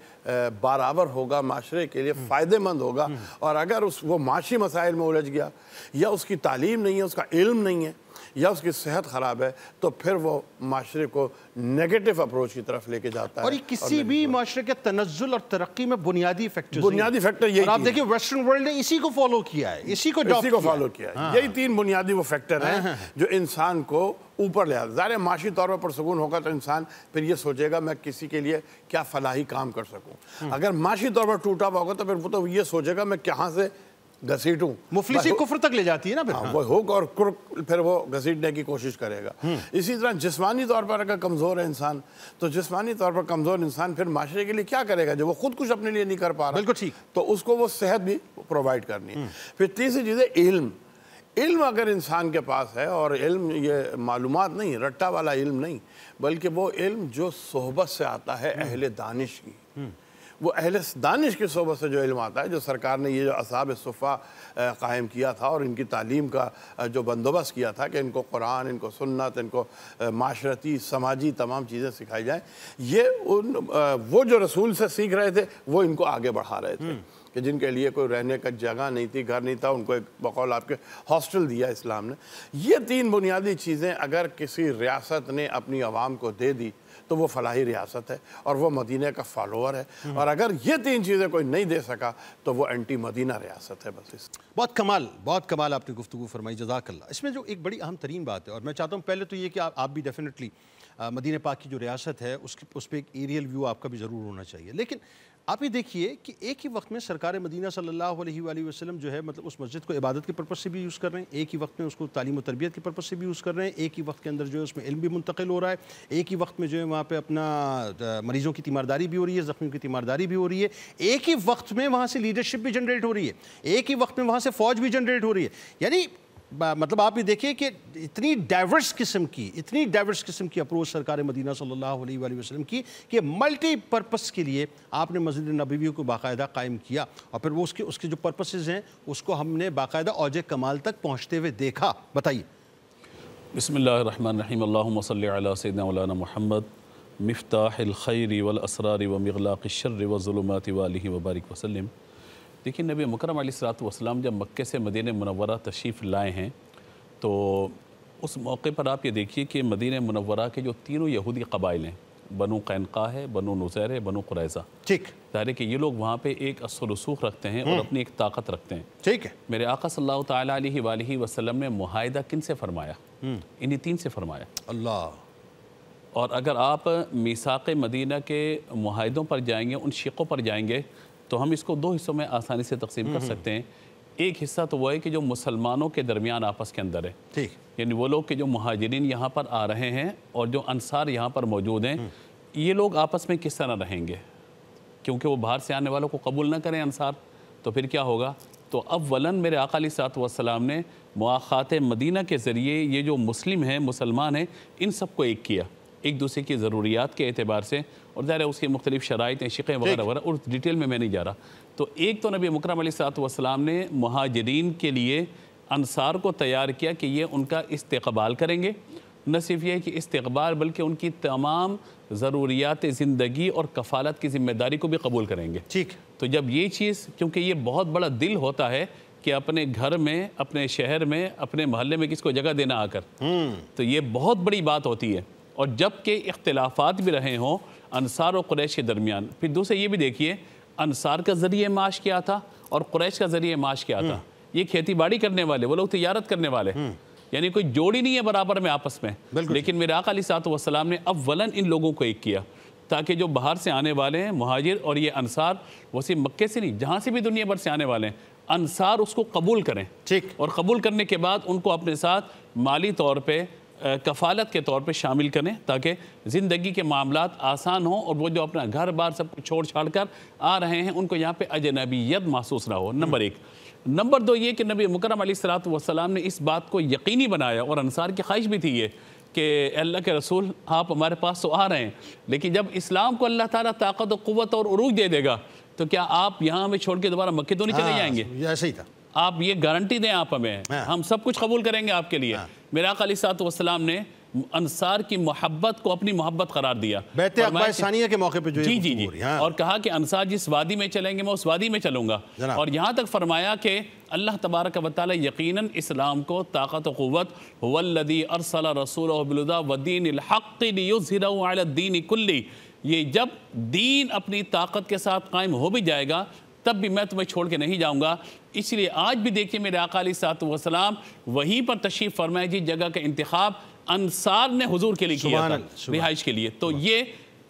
برابر ہوگا، معاشرے کے لیے فائدہ مند ہوگا. اور اگر وہ معاشی مسائل میں الجھ گیا، یا اس کی تعلیم نہیں ہے، اس کا علم نہیں ہے، یا اس کی صحت خراب ہے، تو پھر وہ معاشرے کو نیگیٹو اپروچ کی طرف لے کے جاتا ہے. اور یہ کسی بھی معاشرے کے تنزل اور ترقی میں بنیادی فیکٹر یہی. آپ دیکھیں ویسٹرن ورلڈ نے اسی کو فالو کیا ہے، اسی کو فالو کیا ہے. یہی تین بنیادی وہ فیکٹر ہیں جو انسان کو اوپر لے آتے. ظاہر معاشی طور پر پرسکون ہوگا تو انسان پھر یہ سوچے گا میں کسی کے لیے کیا فلاحی کام کر سکوں. اگر معاشی طور پر ٹوٹا ہوا ہوگا تو پھر وہ تو یہ سوچے گا میں کہاں سے گھسیٹوں. مفلسی کفر تک لے جاتی ہے نا پھر. وہ ہوگ اور پھر وہ گھسیٹنے کی کوشش کرے گا. اسی طرح جسمانی طور پر اگر کمزور ہے انسان، تو جسمانی طور پر کمزور انسان پھر معاشرے کے لیے کیا کرے گا؟ جب وہ خود کچھ اپنے لیے نہیں کر پا رہا، بالکل ٹھیک، تو اس کو وہ صحت بھی پرووائڈ کرنی ہے. پھر تیسری چیز ہے علم. علم اگر انسان کے پاس ہے، اور علم یہ معلومات نہیں، رٹا والا علم نہیں، بلکہ وہ علم جو صحبت سے آتا ہے اہل دانش کی، وہ اہل دانش کی صحبت سے جو علم آتا ہے، جو سرکار نے یہ جو اصحاب صفہ قائم کیا تھا اور ان کی تعلیم کا جو بندوبست کیا تھا کہ ان کو قرآن، ان کو سنت، ان کو معاشرتی، سماجی تمام چیزیں سکھائی جائیں، یہ وہ جو رسول سے سیکھ رہے تھے وہ ان کو آگے بڑھا رہے تھے. کہ جن کے لیے کوئی رہنے کا جگہ نہیں تھی، گھر نہیں تھا، ان کو ایک بقول آپ کے ہاسٹل دیا اسلام نے. یہ تین بنیادی چیزیں اگر کسی ریاست نے اپنی عوام کو دے دی تو وہ فلاحی ریاست ہے اور وہ مدینہ کا فالوور ہے. اور اگر یہ تین چیزیں کوئی نہیں دے سکا تو وہ اینٹی مدینہ ریاست ہے. بس بہت کمال آپ نے گفتگو فرمائی، جزاک اللہ. اس میں جو ایک بڑی اہم ترین بات ہے، اور میں چاہتا ہوں پہلے تو یہ کہ آپ بھی ڈیفینیٹلی مدینہ پاک کی جو ریاست ہے اس پہ ایک ایریل ویو آپ کا بھی ضرور ہونا چاہیے. لیکن آپ یہ دیکھیے کہ ایک ہی وقت میں سرکار مدینہ صلی اللہ علیہ وآلہ وسلم جو ہے مطلب اس مسجد کو عبادت کے پرپس سے بھی یوز کر رہے ہیں، ایک ہی وقت میں اس کو تعلیم و تربیت کے پرپس سے بھی یوز کر رہے ہیں، ایک ہی وقت کے اندر جو ہے اس میں علم بھی منتقل ہو رہا ہے، ایک ہی وقت میں جو ہے وہاں پہ اپنا مریضوں کی تیمارداری بھی ہو رہی ہے، زخمیوں کی تیمارداری بھی ہو رہی ہے، ایک ہی وقت میں وہاں سے لیڈرشپ بھی جنریٹ ہو رہی ہے، ایک ہی وقت میں وہاں سے فوج بھی جنریٹ ہو رہی ہے. یعنی مطلب آپ یہ دیکھیں کہ اتنی ڈائیورس قسم کی اپروچ سرکار مدینہ صلی اللہ علیہ وآلہ وسلم کی کہ ملٹی پرپس کے لیے آپ نے مسجد نبوی کو باقاعدہ قائم کیا، اور پھر وہ اس کے جو پرپسز ہیں اس کو ہم نے باقاعدہ اوج کمال تک پہنچتے ہوئے دیکھا. بتائیے. بسم اللہ الرحمن الرحیم. اللہم صلی علی سیدنا مولانا محمد مفتاح الخیر والاسرار ومغلاق الشر والظلمات وآلہ وبارک وسلم. دیکھیں نبی مکرم علیہ الصلوۃ والسلام جب مکہ سے مدینہ منورہ تشریف لائے ہیں تو اس موقع پر آپ یہ دیکھیے کہ مدینہ منورہ کے جو تینوں یہودی قبائل ہیں، بنو قینقاع ہے، بنو نذیر ہے، بنو قریظہ، ٹھیک، ظاہر ہے کہ یہ لوگ وہاں پہ ایک اثر و رسوخ رکھتے ہیں اور اپنی ایک طاقت رکھتے ہیں. ٹھیک ہے. میرے آقا صلی اللہ تعالیٰ علیہ وآلہ وسلم نے معاہدہ کن سے فرمایا؟ انہی تین سے فرمایا. اللہ. اور اگر آپ میثاق مدینہ کے معاہدوں پر جائیں گے، ان شقوں پر جائیں گے، تو ہم اس کو دو حصوں میں آسانی سے تقسیم کر سکتے ہیں. ایک حصہ تو وہ ہے کہ جو مسلمانوں کے درمیان آپس کے اندر ہے، ٹھیک، یعنی وہ لوگ کہ جو مہاجرین یہاں پر آ رہے ہیں اور جو انصار یہاں پر موجود ہیں، یہ لوگ آپس میں کس طرح رہیں گے؟ کیونکہ وہ باہر سے آنے والوں کو قبول نہ کریں انصار، تو پھر کیا ہوگا؟ تو اولاً میرے آقا علیہ الصلوۃ والسلام نے مواخات مدینہ کے ذریعے یہ جو مسلم ہیں، مسلمان ہیں، ان سب کو ایک کیا، ایک دوسرے کی ضروریات کے اعتبار سے. اور ظاہر ہے اس کی مختلف شرائط ہیں، شقیں وغیرہ وغیرہ، اور ڈیٹیل میں نہیں جا رہا. تو ایک تو نبی مکرم علیہ الصلوۃ والسلام نے مہاجرین کے لیے انصار کو تیار کیا کہ یہ ان کا استقبال کریں گے. نہ صرف یہ کہ استقبال، بلکہ ان کی تمام ضروریات زندگی اور کفالت کی ذمہ داری کو بھی قبول کریں گے. ٹھیک. تو جب یہ چیز، کیونکہ یہ بہت بڑا دل ہوتا ہے کہ اپنے گھر میں، اپنے شہر میں، اپنے محلے میں کس کو جگہ دینا آ کر، تو یہ بہت بڑی بات ہوتی ہے۔ اور جب کہ اختلافات بھی رہے ہوں انصار و قریش کے درمیان، پھر دوسرے یہ بھی دیکھیے انصار کا ذریعہ معاش کیا تھا اور قریش کا ذریعہ معاش کیا تھا۔ یہ کھیتی باڑی کرنے والے، وہ لوگ تجارت کرنے والے، یعنی کوئی جوڑی نہیں ہے برابر میں آپس میں، لیکن میرے آقا علیہ الصلوۃ والسلام نے اولاً ان لوگوں کو ایک کیا تاکہ جو باہر سے آنے والے ہیں مہاجر اور یہ انصار، وہ صرف مکے سے نہیں جہاں سے بھی دنیا بھر سے آنے والے ہیں، انصار اس کو قبول کریں، اور قبول کرنے کے بعد ان کو اپنے ساتھ مالی طور پہ کفالت کے طور پہ شامل کریں تاکہ زندگی کے معاملات آسان ہوں، اور وہ جو اپنا گھر بار سب کچھ چھوڑ چھاڑ کر آ رہے ہیں ان کو یہاں پہ اجنبیت محسوس نہ ہو۔ نمبر 1۔ نمبر 2 یہ کہ نبی مکرم علیہ الصلوۃ والسلام نے اس بات کو یقینی بنایا، اور انصار کی خواہش بھی تھی یہ کہ اللہ کے رسول آپ ہمارے پاس تو آ رہے ہیں، لیکن جب اسلام کو اللہ تعالیٰ طاقت و قوت اور عروج دے دے گا تو کیا آپ یہاں ہمیں چھوڑ کے دوبارہ مکے تو نہیں چلے جائیں گے؟ ایسا ہی تھا، آپ یہ گارنٹی دیں آپ ہمیں، ہم سب کچھ قبول کریں گے آپ کے لیے۔ میرے آقا علیہ الصلوۃ والسلام نے انصار کی محبت کو اپنی محبت قرار دیا، بیعت عقبہ ثانیہ کے موقع پہ جو جی اور کہا کہ انصار جس وادی میں چلیں گے میں اس وادی میں چلوں گا، اور یہاں تک فرمایا کہ اللہ تبارک و تعالی یقیناً اسلام کو طاقت و قوت، هو الذی ارسل رسولہ بالہدی ودین الحق لیظہرہ علی الدین کلہ، یہ جب دین اپنی طاقت کے ساتھ قائم ہو بھی جائے گا تب بھی میں تمہیں چھوڑ کے نہیں جاؤں گا۔ اس لیے آج بھی دیکھیے میرے آقا علیہ الصلوۃ والسلام وہیں پر تشریف فرمائے جس جگہ کا انتخاب انصار نے حضور کے لیے کیا تھا، رہائش کے لیے۔ تو یہ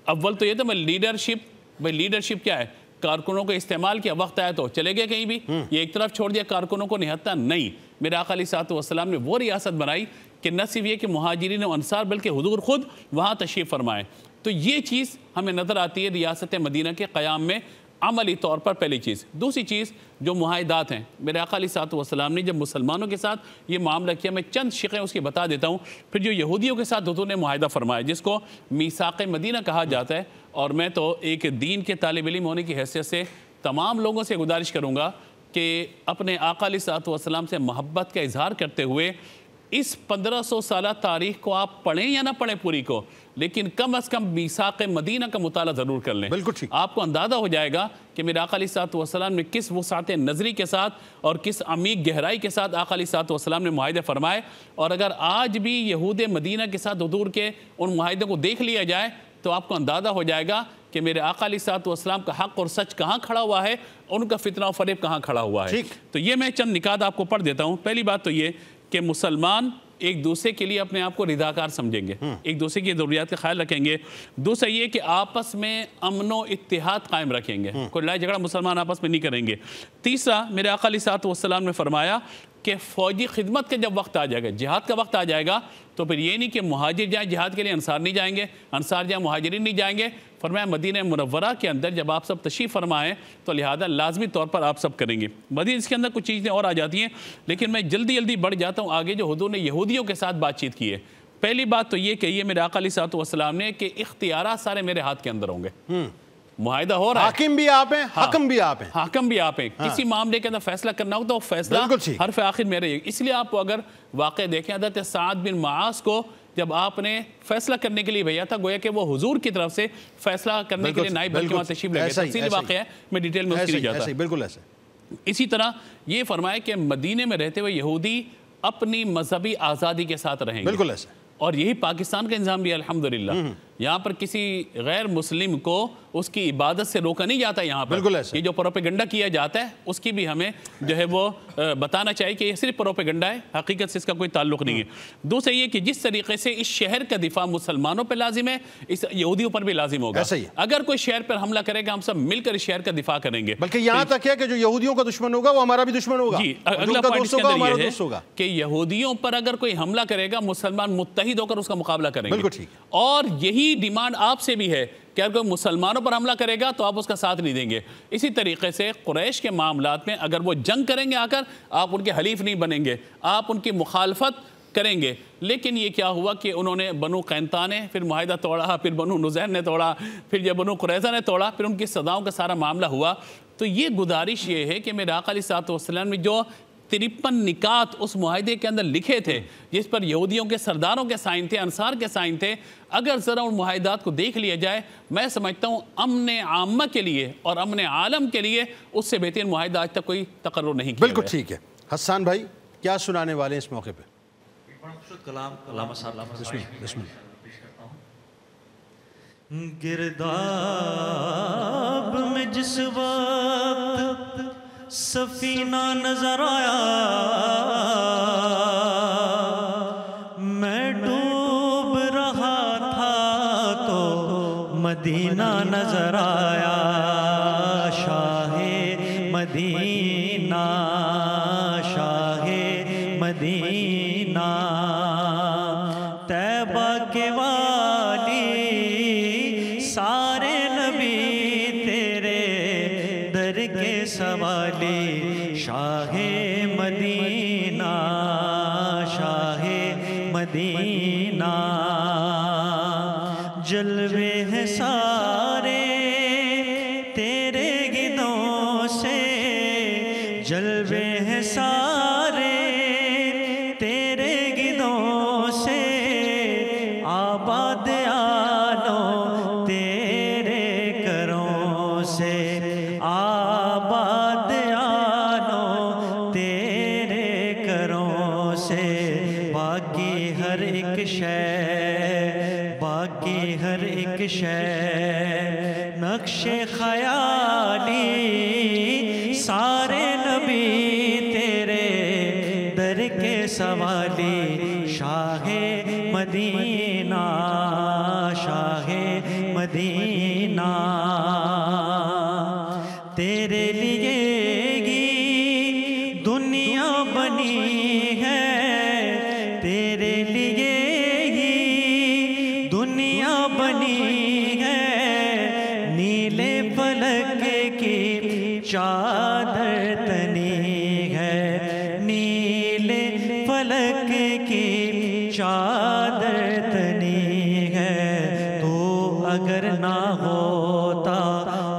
اول تو یہ تھا لیڈرشپ کیا ہے؟ کارکنوں کو استعمال کیا، وقت آیا تو چلے گئے کہیں بھی، یہ ایک طرف چھوڑ دیا کارکنوں کو نہتا نہیں۔ میرے آقا علیہ الصلوۃ والسلام نے وہ ریاست بنائی کہ نہ صرف یہ کہ مہاجرین و انصار بلکہ حضور خود وہاں تشریف فرمائے۔ تو یہ چیز ہمیں نظر آتی ہے ریاست مدینہ کے قیام میں عملی طور پر، پہلی چیز۔ دوسری چیز جو معاہدات ہیں، میرے آقا علیہ الصلوۃ والسلام نے جب مسلمانوں کے ساتھ یہ معاملہ کیا، میں چند شقیں اس کی بتا دیتا ہوں، پھر جو یہودیوں کے ساتھ حضور نے معاہدہ فرمایا جس کو میثاق مدینہ کہا جاتا ہے، اور میں تو ایک دین کے طالب علم ہونے کی حیثیت سے تمام لوگوں سے گزارش کروں گا کہ اپنے آقا علیہ الصلوۃ والسلام سے محبت کا اظہار کرتے ہوئے اس 1500 سالہ تاریخ کو آپ پڑھیں یا نہ پڑھیں پوری کو، لیکن کم از کم میثاق مدینہ کا مطالعہ ضرور کر لیں۔ بالکل ٹھیک۔ آپ کو اندازہ ہو جائے گا کہ میرے آقا علیہ الصلوۃ والسلام نے کس وسعت نظری کے ساتھ اور کس عمیق گہرائی کے ساتھ آقا علیہ الصلوۃ والسلام نے معاہدے فرمائے، اور اگر آج بھی یہود مدینہ کے ساتھ حضور کے ان معاہدوں کو دیکھ لیا جائے تو آپ کو اندازہ ہو جائے گا کہ میرے آقا علیہ الصلوۃ والسلام کا حق اور سچ کہاں کھڑا ہوا ہے، اور ان کا فتنہ و فریب کہاں کھڑا ہوا ہے۔ تو یہ میں چند نکات آپ کو پڑھ دیتا ہوں۔ پہلی بات تو یہ کہ مسلمان ایک دوسرے کے لیے اپنے آپ کو رضاکار سمجھیں گے، ایک دوسرے کی ضروریات کا خیال رکھیں گے۔ دوسرا یہ کہ آپس میں امن و اتحاد قائم رکھیں گے، کوئی لڑائی جھگڑا مسلمان آپس میں نہیں کریں گے۔ تیسرا میرے آقا علیہ الصلوۃ والسلام نے فرمایا کہ فوجی خدمت کا جب وقت آ جائے گا، جہاد کا وقت آ جائے گا، تو پھر یہ نہیں کہ مہاجر جائیں جہاد کے لیے انصار نہیں جائیں گے، انصار جائیں مہاجرین نہیں جائیں گے۔ فرمایا مدینہ منورہ کے اندر جب آپ سب تشریف فرمائیں تو لہذا لازمی طور پر آپ سب کریں گے۔ مزید اس کے اندر کچھ چیزیں اور آ جاتی ہیں، لیکن میں جلدی بڑھ جاتا ہوں آگے جو حضور نے یہودیوں کے ساتھ بات چیت کی ہے۔ پہلی بات تو یہ کہی ہے میرے آقا علیہ الصلوۃ والسلام نے کہ اختیارات سارے میرے ہاتھ کے اندر ہوں گے، معاہدہ ہو رہا ہے، حاکم بھی آپ ہیں، حکم بھی آپ ہیں، حاکم بھی آپ ہیں، کسی معاملے کے اندر فیصلہ کرنا ہو تو فیصلہ حرف آخر میرے۔ اس لیے آپ اگر واقع دیکھیں حضرت سعد بن معاذ کو جب آپ نے فیصلہ کرنے کے لیے بھیجا تھا، گویا کہ وہ حضور کی طرف سے فیصلہ کرنے کے لیے نائب بلکہ وہاں تشریف لے گئے۔ تفصیلی واقعہ ہے، میں ڈیٹیل میں اس کے لیے جاتا ہوں۔ بالکل ایسے۔ اسی طرح یہ فرمایا کہ مدینے میں رہتے ہوئے یہودی اپنی مذہبی آزادی کے ساتھ رہیں گے، بالکل ایسے۔ اور یہی پاکستان کا نظام بھی الحمدللہ، یہاں پر کسی غیر مسلم کو اس کی عبادت سے روکا نہیں جاتا۔ یہاں پر یہ جو پروپیگنڈا کیا جاتا ہے اس کی بھی ہمیں جو ہے وہ بتانا چاہیے کہ یہ صرف پروپیگنڈا ہے، حقیقت سے اس کا کوئی تعلق نہیں ہے۔ دوسرا یہ کہ جس طریقے سے اس شہر کا دفاع مسلمانوں پہ لازم ہے، اس یہودیوں پر بھی لازم ہوگا۔ اگر کوئی شہر پر حملہ کرے گا ہم سب مل کر اس شہر کا دفاع کریں گے، بلکہ یہاں تک ہے کہ جو یہودیوں کا دشمن ہوگا وہ ہمارا بھی دشمن ہوگا۔ جی، اگلا پوائنٹ اس کے اندر یہ ہے کہ یہودیوں پر اگر کوئی حملہ کرے گا مسلمان متحد ہو کر اس کا مقابلہ کریں گے، اور یہی ڈیمانڈ آپ سے بھی ہے کہ اگر کوئی مسلمانوں پر حملہ کرے گا تو آپ اس کا ساتھ نہیں دیں گے۔ اسی طریقے سے قریش کے معاملات میں اگر وہ جنگ کریں گے آ کر، آپ ان کے حلیف نہیں بنیں گے، آپ ان کی مخالفت کریں گے۔ لیکن یہ کیا ہوا کہ انہوں نے بنو قینطاع نے پھر معاہدہ توڑا، پھر بنو نذیر نے توڑا، پھر جب بنو قریظہ نے توڑا، پھر ان کی صداؤں کا سارا معاملہ ہوا۔ تو یہ گزارش یہ ہے کہ میرے آقا علیہ الصلوۃ والسلام نے جو 53 نکات اس معاہدے کے اندر لکھے تھے جس پر یہودیوں کے سرداروں کے سائن تھے، انصار کے سائن تھے. اگر ذرا ان معاہدات کو دیکھ لیا جائے، میں سمجھتا ہوں امن عامہ کے لیے اور امن عالم کے لیے اس سے بہترین معاہدہ آج تک کوئی تقرر نہیں کیا. بالکل ٹھیک ہے. حسان بھائی کیا سنانے والے ہیں اس موقع پہ؟ کلام علامہ صاحب بسم اللہ. گرداب میں جس وقت سفینہ نظر آیا، میں ڈوب رہا تھا تو مدینہ نظر آیا. شاہ مدینہ، شاہ مدینہ، طیبہ کے والی، سارے نبی تیرے در کے سوالی. شاہ مدینہ، شاہ مدینہ، جلوے ہیں سارے تیرے گدوں سے، جلوے ہیں سارے تیرے گدوں سے، آباد آلو تیرے کروں سے، آباد آلو تیرے کروں سے. باقی ہر ایک شے، باقی ہر ایک شے نقش خیالی، سارے نبی تیرے در کے سوالی. شاہ مدینہ، شاہ مدینہ، تیرے لیے گی دنیا بنی ہے، تیرے لیے ہی دنیا بنی ہے. نیلے فلک کی چادر تنی ہے، نیلے فلک کی چادر تنی ہے. تو اگر نہ ہوتا،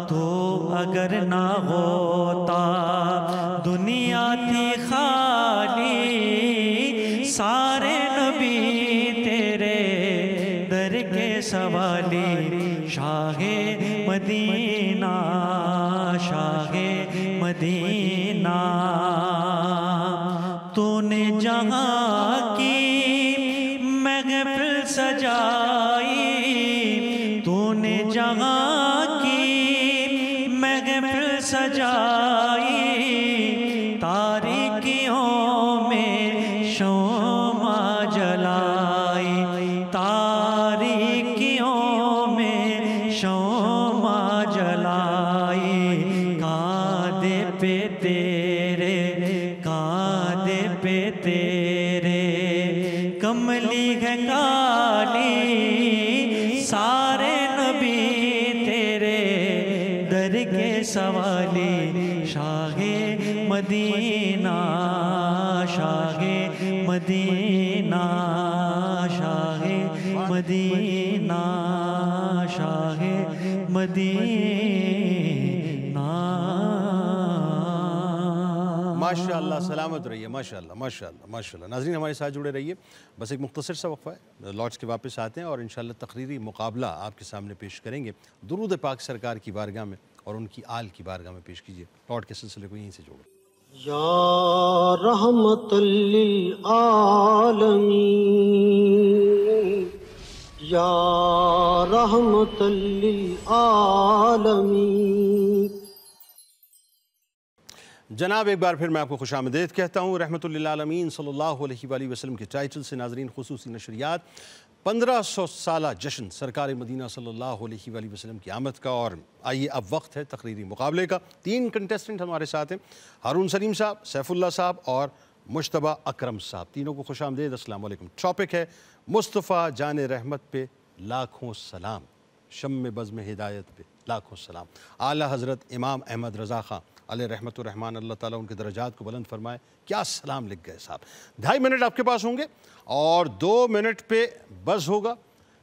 تو اگر نہ ہوتا، دنیا تھی خالی، سارے نبی تیرے در کے سوالی. شاہ مدینہ، شاہ مدینہ، تو نے جہاں کی محفل سجائی، تو نے جہاں کی محفل سجائی. تاریکیوں میں شمع جلائی، تاریکیوں میں شمع جلائی. کاندھے پہ تیرے، کاندھے پہ تیرے کملی ہے کالی، سارے نبی تیرے در کے سوالی. شاہ مدینہ، شاہ مدینہ، شاہ مدینہ، شاہ مدینہ. ماشاءاللہ، سلامت رہیے. ماشاءاللہ ماشاءاللہ ماشاءاللہ. ناظرین ہمارے ساتھ جڑے رہیے. بس ایک مختصر سا وقفہ ہے، لوٹس کے واپس آتے ہیں اور انشاءاللہ تقریری مقابلہ آپ کے سامنے پیش کریں گے. درود پاک سرکار کی بارگاہ میں اور ان کی آل کی بارگاہ میں پیش کیجیے. لوٹ کے سلسلے کو یہیں سے جوڑیں. یا رحمت للعالمین، یا رحمت للعالمین. جناب ایک بار پھر میں آپ کو خوش آمدید کہتا ہوں. رحمت للعالمین صلی اللہ علیہ وآلہ وسلم کے ٹائٹل سے ناظرین خصوصی نشریات 1500 سالہ جشن سرکار مدینہ صلی اللہ علیہ وآلہ وسلم کی آمد کا. اور آئیے اب وقت ہے تقریری مقابلے کا. 3 کنٹیسٹنٹ ہمارے ساتھ ہیں، ہارون سلیم صاحب، سیف اللہ صاحب اور مجتبیٰ اکرم صاحب. تینوں کو خوش آمدید، السلام علیکم. ٹاپک ہے مصطفیٰ جان رحمت پہ لاکھوں سلام، شم بزم ہدایت پہ لاکھوں سلام. اعلیٰ حضرت امام احمد رضا خان علیہ رحمت الرحمن، اللہ تعالیٰ ان کے درجات کو بلند فرمائے. کیا سلام لکھ گئے صاحب. 2.5 منٹ آپ کے پاس ہوں گے اور 2 منٹ پہ بز ہوگا.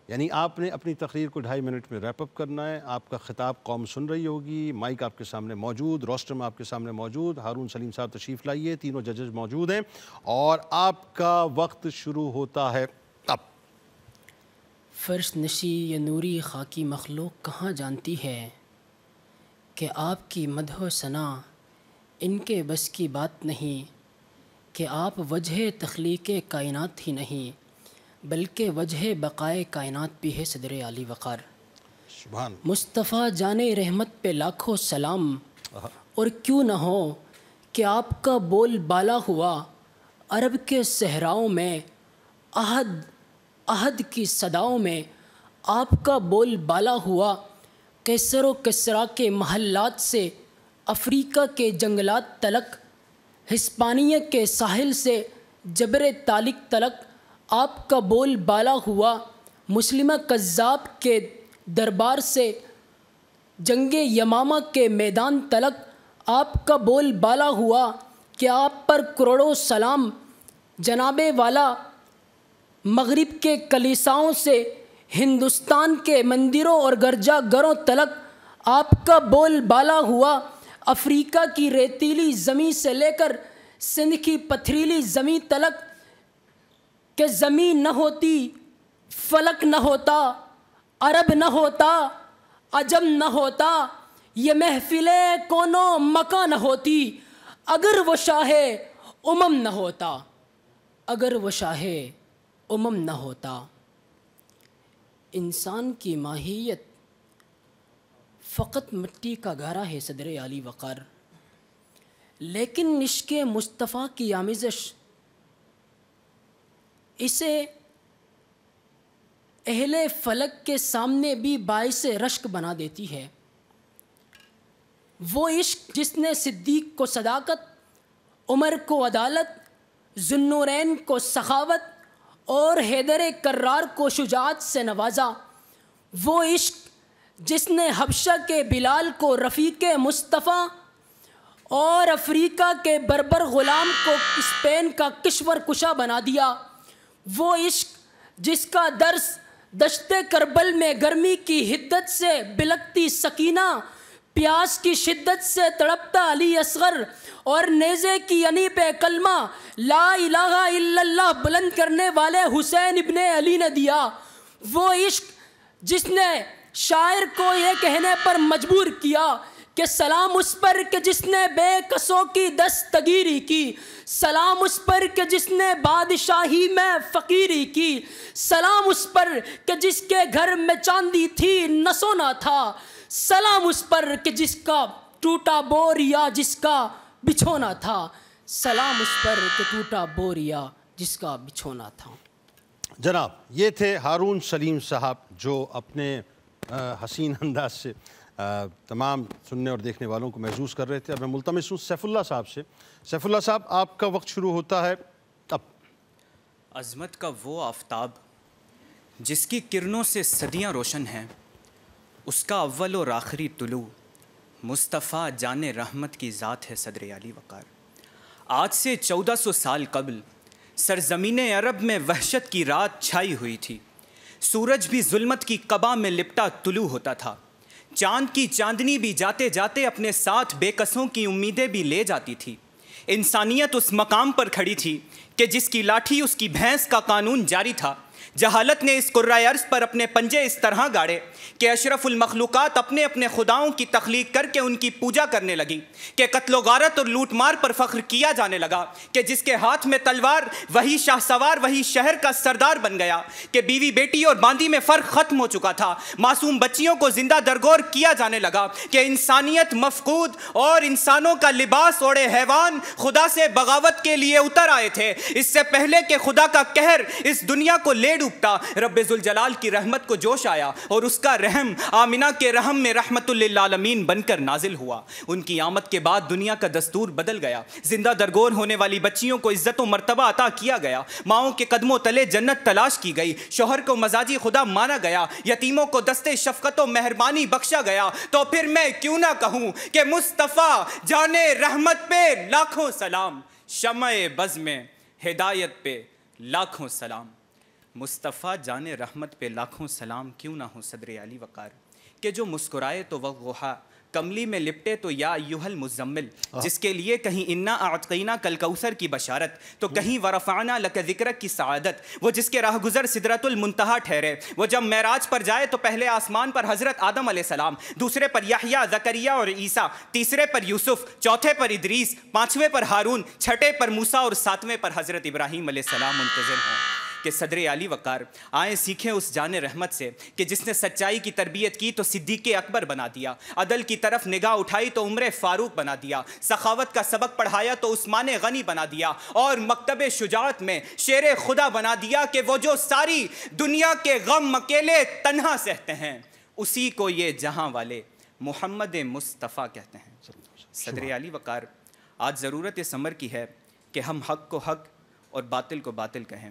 یعنی آپ نے اپنی تقریر کو 2.5 منٹ میں ریپ اپ کرنا ہے. آپ کا خطاب قوم سن رہی ہوگی, مائک آپ کے سامنے موجود, روسٹرم آپ کے سامنے موجود. ہارون سلیم صاحب تشریف لائیے, تینوں ججز موجود ہیں اور آپ کا وقت شروع ہوتا ہے اب. فرش نشی یہ نوری خاکی مخلوق کہاں جانتی ہے کہ آپ کی مدح و ثنا ان کے بس کی بات نہیں, کہ آپ وجہ تخلیق کائنات ہی نہیں بلکہ وجہ بقائے کائنات بھی ہے صدر عالی وقار. سبحان. مصطفیٰ جان رحمت پہ لاکھوں سلام, اور کیوں نہ ہو کہ آپ کا بول بالا ہوا عرب کے صحراؤں میں, عہد کی صداؤں میں آپ کا بول بالا ہوا, کیسر و کسرا کے محلات سے افریقہ کے جنگلات تلک, ہسپانیہ کے ساحل سے جبر طالق تلک آپ کا بول بالا ہوا, مسلمہ کذاب کے دربار سے جنگ یمامہ کے میدان تلک آپ کا بول بالا ہوا, کہ آپ پر کروڑوں سلام جناب والا, مغرب کے کلیساؤں سے ہندوستان کے مندروں اور گرجا گھروں تلک آپ کا بول بالا ہوا, افریقہ کی ریتیلی زمین سے لے کر سندھ کی پتھریلی زمین تلک, کہ زمین نہ ہوتی فلک نہ ہوتا, عرب نہ ہوتا عجم نہ ہوتا, یہ محفل کونو مکہ نہ ہوتی, اگر وہ شاہ امم نہ ہوتا, اگر وہ شاہ امم نہ ہوتا. انسان کی ماہیت فقط مٹی کا گھرا ہے صدر عالی وقار, لیکن عشق مصطفیٰ کی آمیزش اسے اہل فلک کے سامنے بھی باعث رشک بنا دیتی ہے. وہ عشق جس نے صدیق کو صداقت, عمر کو عدالت, ذوالنورین کو سخاوت اور حیدر کرار کو شجاعت سے نوازا. وہ عشق جس نے حبشہ کے بلال کو رفیق مصطفیٰ اور افریقہ کے بربر غلام کو اسپین کا کشور کشا بنا دیا. وہ عشق جس کا درس دشت کربل میں گرمی کی حدت سے بلکتی سکینہ, پیاس کی شدت سے تڑپتا علی اصغر اور نیزے کی انیب کلمہ لا الہ الا اللہ بلند کرنے والے حسین ابن علی نے دیا. وہ عشق جس نے شاعر کو یہ کہنے پر مجبور کیا کہ سلام اس پر کہ جس نے بے کسوں کی دستگیری کی, سلام اس پر کہ جس نے بادشاہی میں فقیری کی, سلام اس پر کہ جس کے گھر میں چاندی تھی نہ سونا تھا, سلام اس پر کہ جس کا ٹوٹا بوریا جس کا بچھونا تھا, سلام اس پر کہ ٹوٹا بوریا جس کا بچھونا تھا. جناب یہ تھے ہارون سلیم صاحب جو اپنے حسین انداز سے تمام سننے اور دیکھنے والوں کو محظوظ کر رہے تھے. اب میں ملتمس ہوں سیف اللہ صاحب سے. سیف اللہ صاحب آپ کا وقت شروع ہوتا ہے اب. عظمت کا وہ آفتاب جس کی کرنوں سے صدیاں روشن ہیں, اس کا اول اور آخری طلوع مصطفیٰ جان رحمت کی ذات ہے صدر عالی وقار. آج سے 1400 سال قبل سرزمین عرب میں وحشت کی رات چھائی ہوئی تھی. سورج بھی ظلمت کی قبا میں لپٹا طلوع ہوتا تھا. چاند کی چاندنی بھی جاتے جاتے اپنے ساتھ بے کسوں کی امیدیں بھی لے جاتی تھی. انسانیت اس مقام پر کھڑی تھی کہ جس کی لاٹھی اس کی بھینس کا قانون جاری تھا. جہالت نے اس کرۂ ارض پر اپنے پنجے اس طرح گاڑے کہ اشرف المخلوقات اپنے اپنے خداؤں کی تخلیق کر کے ان کی پوجا کرنے لگی, کہ قتل و غارت اور لوٹ مار پر فخر کیا جانے لگا, کہ جس کے ہاتھ میں تلوار وہی شاہ سوار وہی شہر کا سردار بن گیا, کہ بیوی بیٹی اور باندی میں فرق ختم ہو چکا تھا, معصوم بچیوں کو زندہ درگور کیا جانے لگا, کہ انسانیت مفقود اور انسانوں کا لباس اوڑے حیوان خدا سے بغاوت کے لیے اتر آئے تھے. اس سے پہلے کہ خدا کا قہر اس دنیا کو لے ڈوبتا, رب ذوالجلال کی رحمت کو جوش آیا اور اس کا رحم آمنہ کے رحم میں رحمت للعالمین بن کر نازل ہوا. ان کی آمد کے بعد دنیا کا دستور بدل گیا. زندہ درگور ہونے والی بچیوں کو عزت و مرتبہ عطا کیا گیا, ماؤں کے قدموں تلے جنت تلاش کی گئی, شوہر کو مزاجی خدا مانا گیا, یتیموں کو دستے شفقت و مہربانی بخشا گیا. تو پھر میں کیوں نہ کہوں کہ مصطفیٰ جان رحمت پہ لاکھوں سلام, شمع بز میں ہدایت پہ لاکھوں سلام. مصطفیٰ جان رحمت پہ لاکھوں سلام کیوں نہ ہو صدر علی وقار، کہ جو مسکرائے تو وضحیٰ کملی میں لپٹے تو یا ایھا المزمل، جس کے لیے کہیں انا اعطیناک کالکوثر کی بشارت تو کہیں ورفعنا لک ذکرک کی سعادت، وہ جس کے راہ گزر سدرۃ المنتہا ٹھہرے، وہ جب معراج پر جائے تو پہلے آسمان پر حضرت آدم علیہ السلام، دوسرے پر یحییٰ، زکریا اور عیسیٰ، تیسرے پر یوسف، چوتھے پر ادریس، پانچویں پر ہارون، چھٹے پر موسیٰ اور ساتویں پر حضرت ابراہیم علیہ السلام منتظر ہوں۔ کہ صدر علی وقار آئیں سیکھیں اس جان رحمت سے کہ جس نے سچائی کی تربیت کی تو صدیق اکبر بنا دیا، عدل کی طرف نگاہ اٹھائی تو عمر فاروق بنا دیا، سخاوت کا سبق پڑھایا تو عثمان غنی بنا دیا، اور مکتب شجاعت میں شیر خدا بنا دیا کہ وہ جو ساری دنیا کے غم اکیلے تنہا سہتے ہیں اسی کو یہ جہاں والے محمد مصطفیٰ کہتے ہیں۔ صدر علی وقار آج ضرورت اس امر کی ہے کہ ہم حق کو حق اور باطل کو باطل کہیں،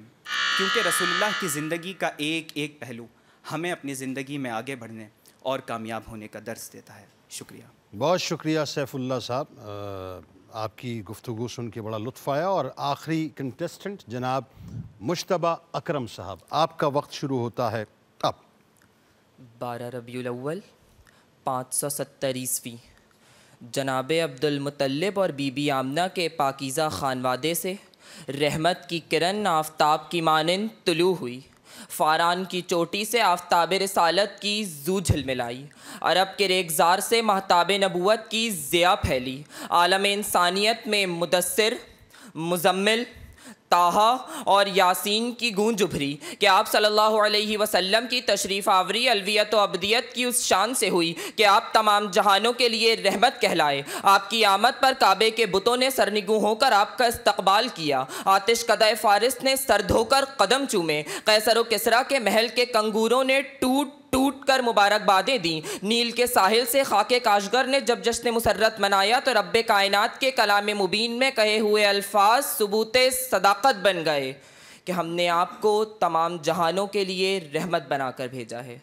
کیونکہ رسول اللہ کی زندگی کا ایک ایک پہلو ہمیں اپنی زندگی میں آگے بڑھنے اور کامیاب ہونے کا درس دیتا ہے۔ شکریہ، بہت شکریہ سیف اللہ صاحب، آپ کی گفتگو سن کے بڑا لطف آیا۔ اور آخری کنٹیسٹنٹ جناب مجتبیٰ اکرم صاحب، آپ کا وقت شروع ہوتا ہے اب۔ 12 ربیع الاول 570 عیسوی جناب عبد المطلب اور بی بی آمنہ کے پاکیزہ خانوادے سے رحمت کی کرن آفتاب کی مانند طلوع ہوئی، فاران کی چوٹی سے آفتاب رسالت کی زو جھلملائی، عرب کے ریگزار سے مہتاب نبوت کی ضیاء پھیلی، عالم انسانیت میں مدثر، مزمل، طٰہٰ اور یاسین کی گونج ابھری کہ آپ صلی اللہ علیہ وسلم کی تشریف آوری الویت و ابدیت کی اس شان سے ہوئی کہ آپ تمام جہانوں کے لیے رحمت کہلائے۔ آپ کی آمد پر کعبے کے بتوں نے سرنگوں ہو کر آپ کا استقبال کیا، آتش کدہ فارس نے سر دھو کر قدم چومے، قیصر و کسریٰ کے محل کے کنگوروں نے ٹوٹ کر مبارکبادیں دیں، نیل کے ساحل سے خاک کاشگر نے جب جشن مسرت منایا تو رب کائنات کے کلام مبین میں کہے ہوئے الفاظ ثبوت صداقت بن گئے کہ ہم نے آپ کو تمام جہانوں کے لیے رحمت بنا کر بھیجا ہے۔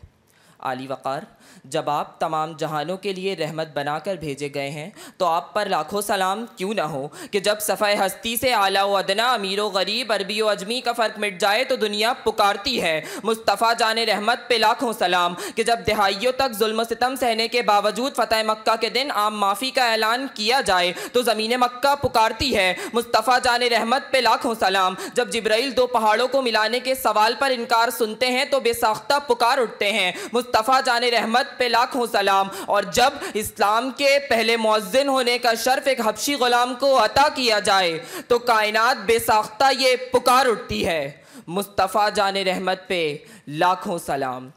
عالی وقار، جب آپ تمام جہانوں کے لیے رحمت بنا کر بھیجے گئے ہیں تو آپ پر لاکھوں سلام کیوں نہ ہو کہ جب صفحہ ہستی سے اعلیٰ و ادنا، امیر و غریب، عربی و عجمی کا فرق مٹ جائے تو دنیا پکارتی ہے مصطفیٰ جان رحمت پہ لاکھوں سلام، کہ جب دہائیوں تک ظلم و ستم سہنے کے باوجود فتح مکہ کے دن عام معافی کا اعلان کیا جائے تو زمین مکہ پکارتی ہے مصطفیٰ جان رحمت پہ لاکھوں سلام، جب جبرائیل دو پہاڑوں کو ملانے کے سوال پر انکار سنتے ہیں تو بے ساختہ پکار اٹھتے ہیں مصطفیٰ جان رحمت پہ لاکھوں سلام، اور جب اسلام کے پہلے مؤذن ہونے کا شرف ایک حبشی غلام کو عطا کیا جائے تو کائنات بے ساختہ یہ پکار اٹھتی ہے مصطفیٰ جان رحمت پہ لاکھوں سلام۔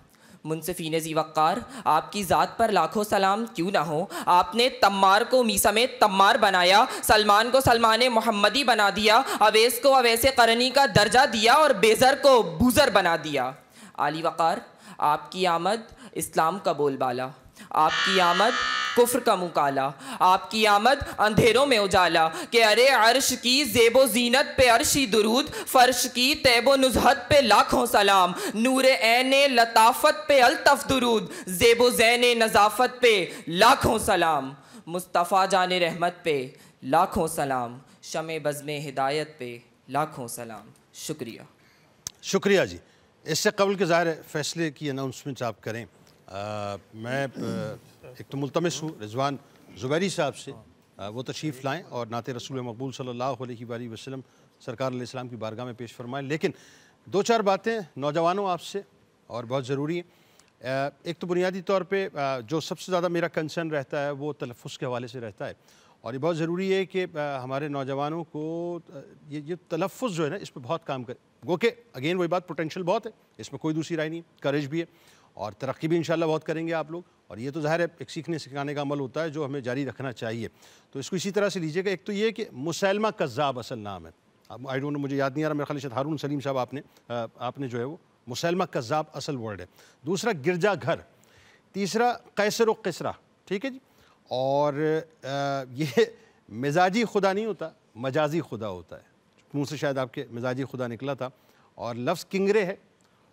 منصفین ذی وقار، آپ کی ذات پر لاکھوں سلام کیوں نہ ہو، آپ نے تمار کو میثم تمار بنایا، سلمان کو سلمان محمدی بنا دیا، اویس کو اویس قرنی کا درجہ دیا اور بیزر کو بوزر بنا دیا۔ عالی وقار، آپ کی آمد اسلام کا بول بالا، آپ کی آمد کفر کا منہ کالا، آپ کی آمد اندھیروں میں اجالا، کہ ارے عرش کی زیب و زینت پہ عرشی درود، فرش کی طیب و نزہت پہ لاکھوں سلام، نور عین لطافت پہ الطف درود، زیب و زین نظافت پہ لاکھوں سلام، مصطفیٰ جان رحمت پہ لاکھوں سلام، شمع بزم ہدایت پہ لاکھوں سلام۔ شکریہ۔ شکریہ جی۔ اس سے قبل کے ظاہر فیصلے کی اناؤنسمنٹ آپ کریں، میں ایک تو ملتمس ہوں رضوان زبیری صاحب سے وہ تشریف لائیں اور نعت رسول مقبول صلی اللہ علیہ وآلہ وسلم سرکار علیہ السلام کی بارگاہ میں پیش فرمائیں، لیکن دو چار باتیں نوجوانوں آپ سے اور بہت ضروری ہیں۔ ایک تو بنیادی طور پہ جو سب سے زیادہ میرا کنسرن رہتا ہے وہ تلفظ کے حوالے سے رہتا ہے، اور یہ بہت ضروری ہے کہ ہمارے نوجوانوں کو یہ تلفظ جو ہے نا اس پہ بہت کام کرے، گو کہ اگین وہی بات پوٹینشیل بہت ہے، اس میں کوئی دوسری رائے نہیں، کریج بھی ہے اور ترقی بھی انشاءاللہ بہت کریں گے آپ لوگ، اور یہ تو ظاہر ہے ایک سیکھنے سکھانے کا عمل ہوتا ہے جو ہمیں جاری رکھنا چاہیے۔ تو اس کو اسی طرح سے لیجئے گا۔ ایک تو یہ کہ مسیلمہ کذاب اصل نام ہے، آئی ڈونٹ نو، مجھے یاد نہیں آ رہا، میرے خیال سے ہارون سلیم صاحب آپ نے جو ہے وہ مسیلمہ کذاب اصل ورڈ ہے۔ دوسرا گرجا گھر، تیسرا قیصر و کسریٰ، ٹھیک ہے جی، اور یہ مزاجی خدا نہیں ہوتا، مجازی خدا ہوتا ہے، منہ سے شاید آپ کے مزاجی خدا نکلا تھا، اور لفظ کنگرے ہے،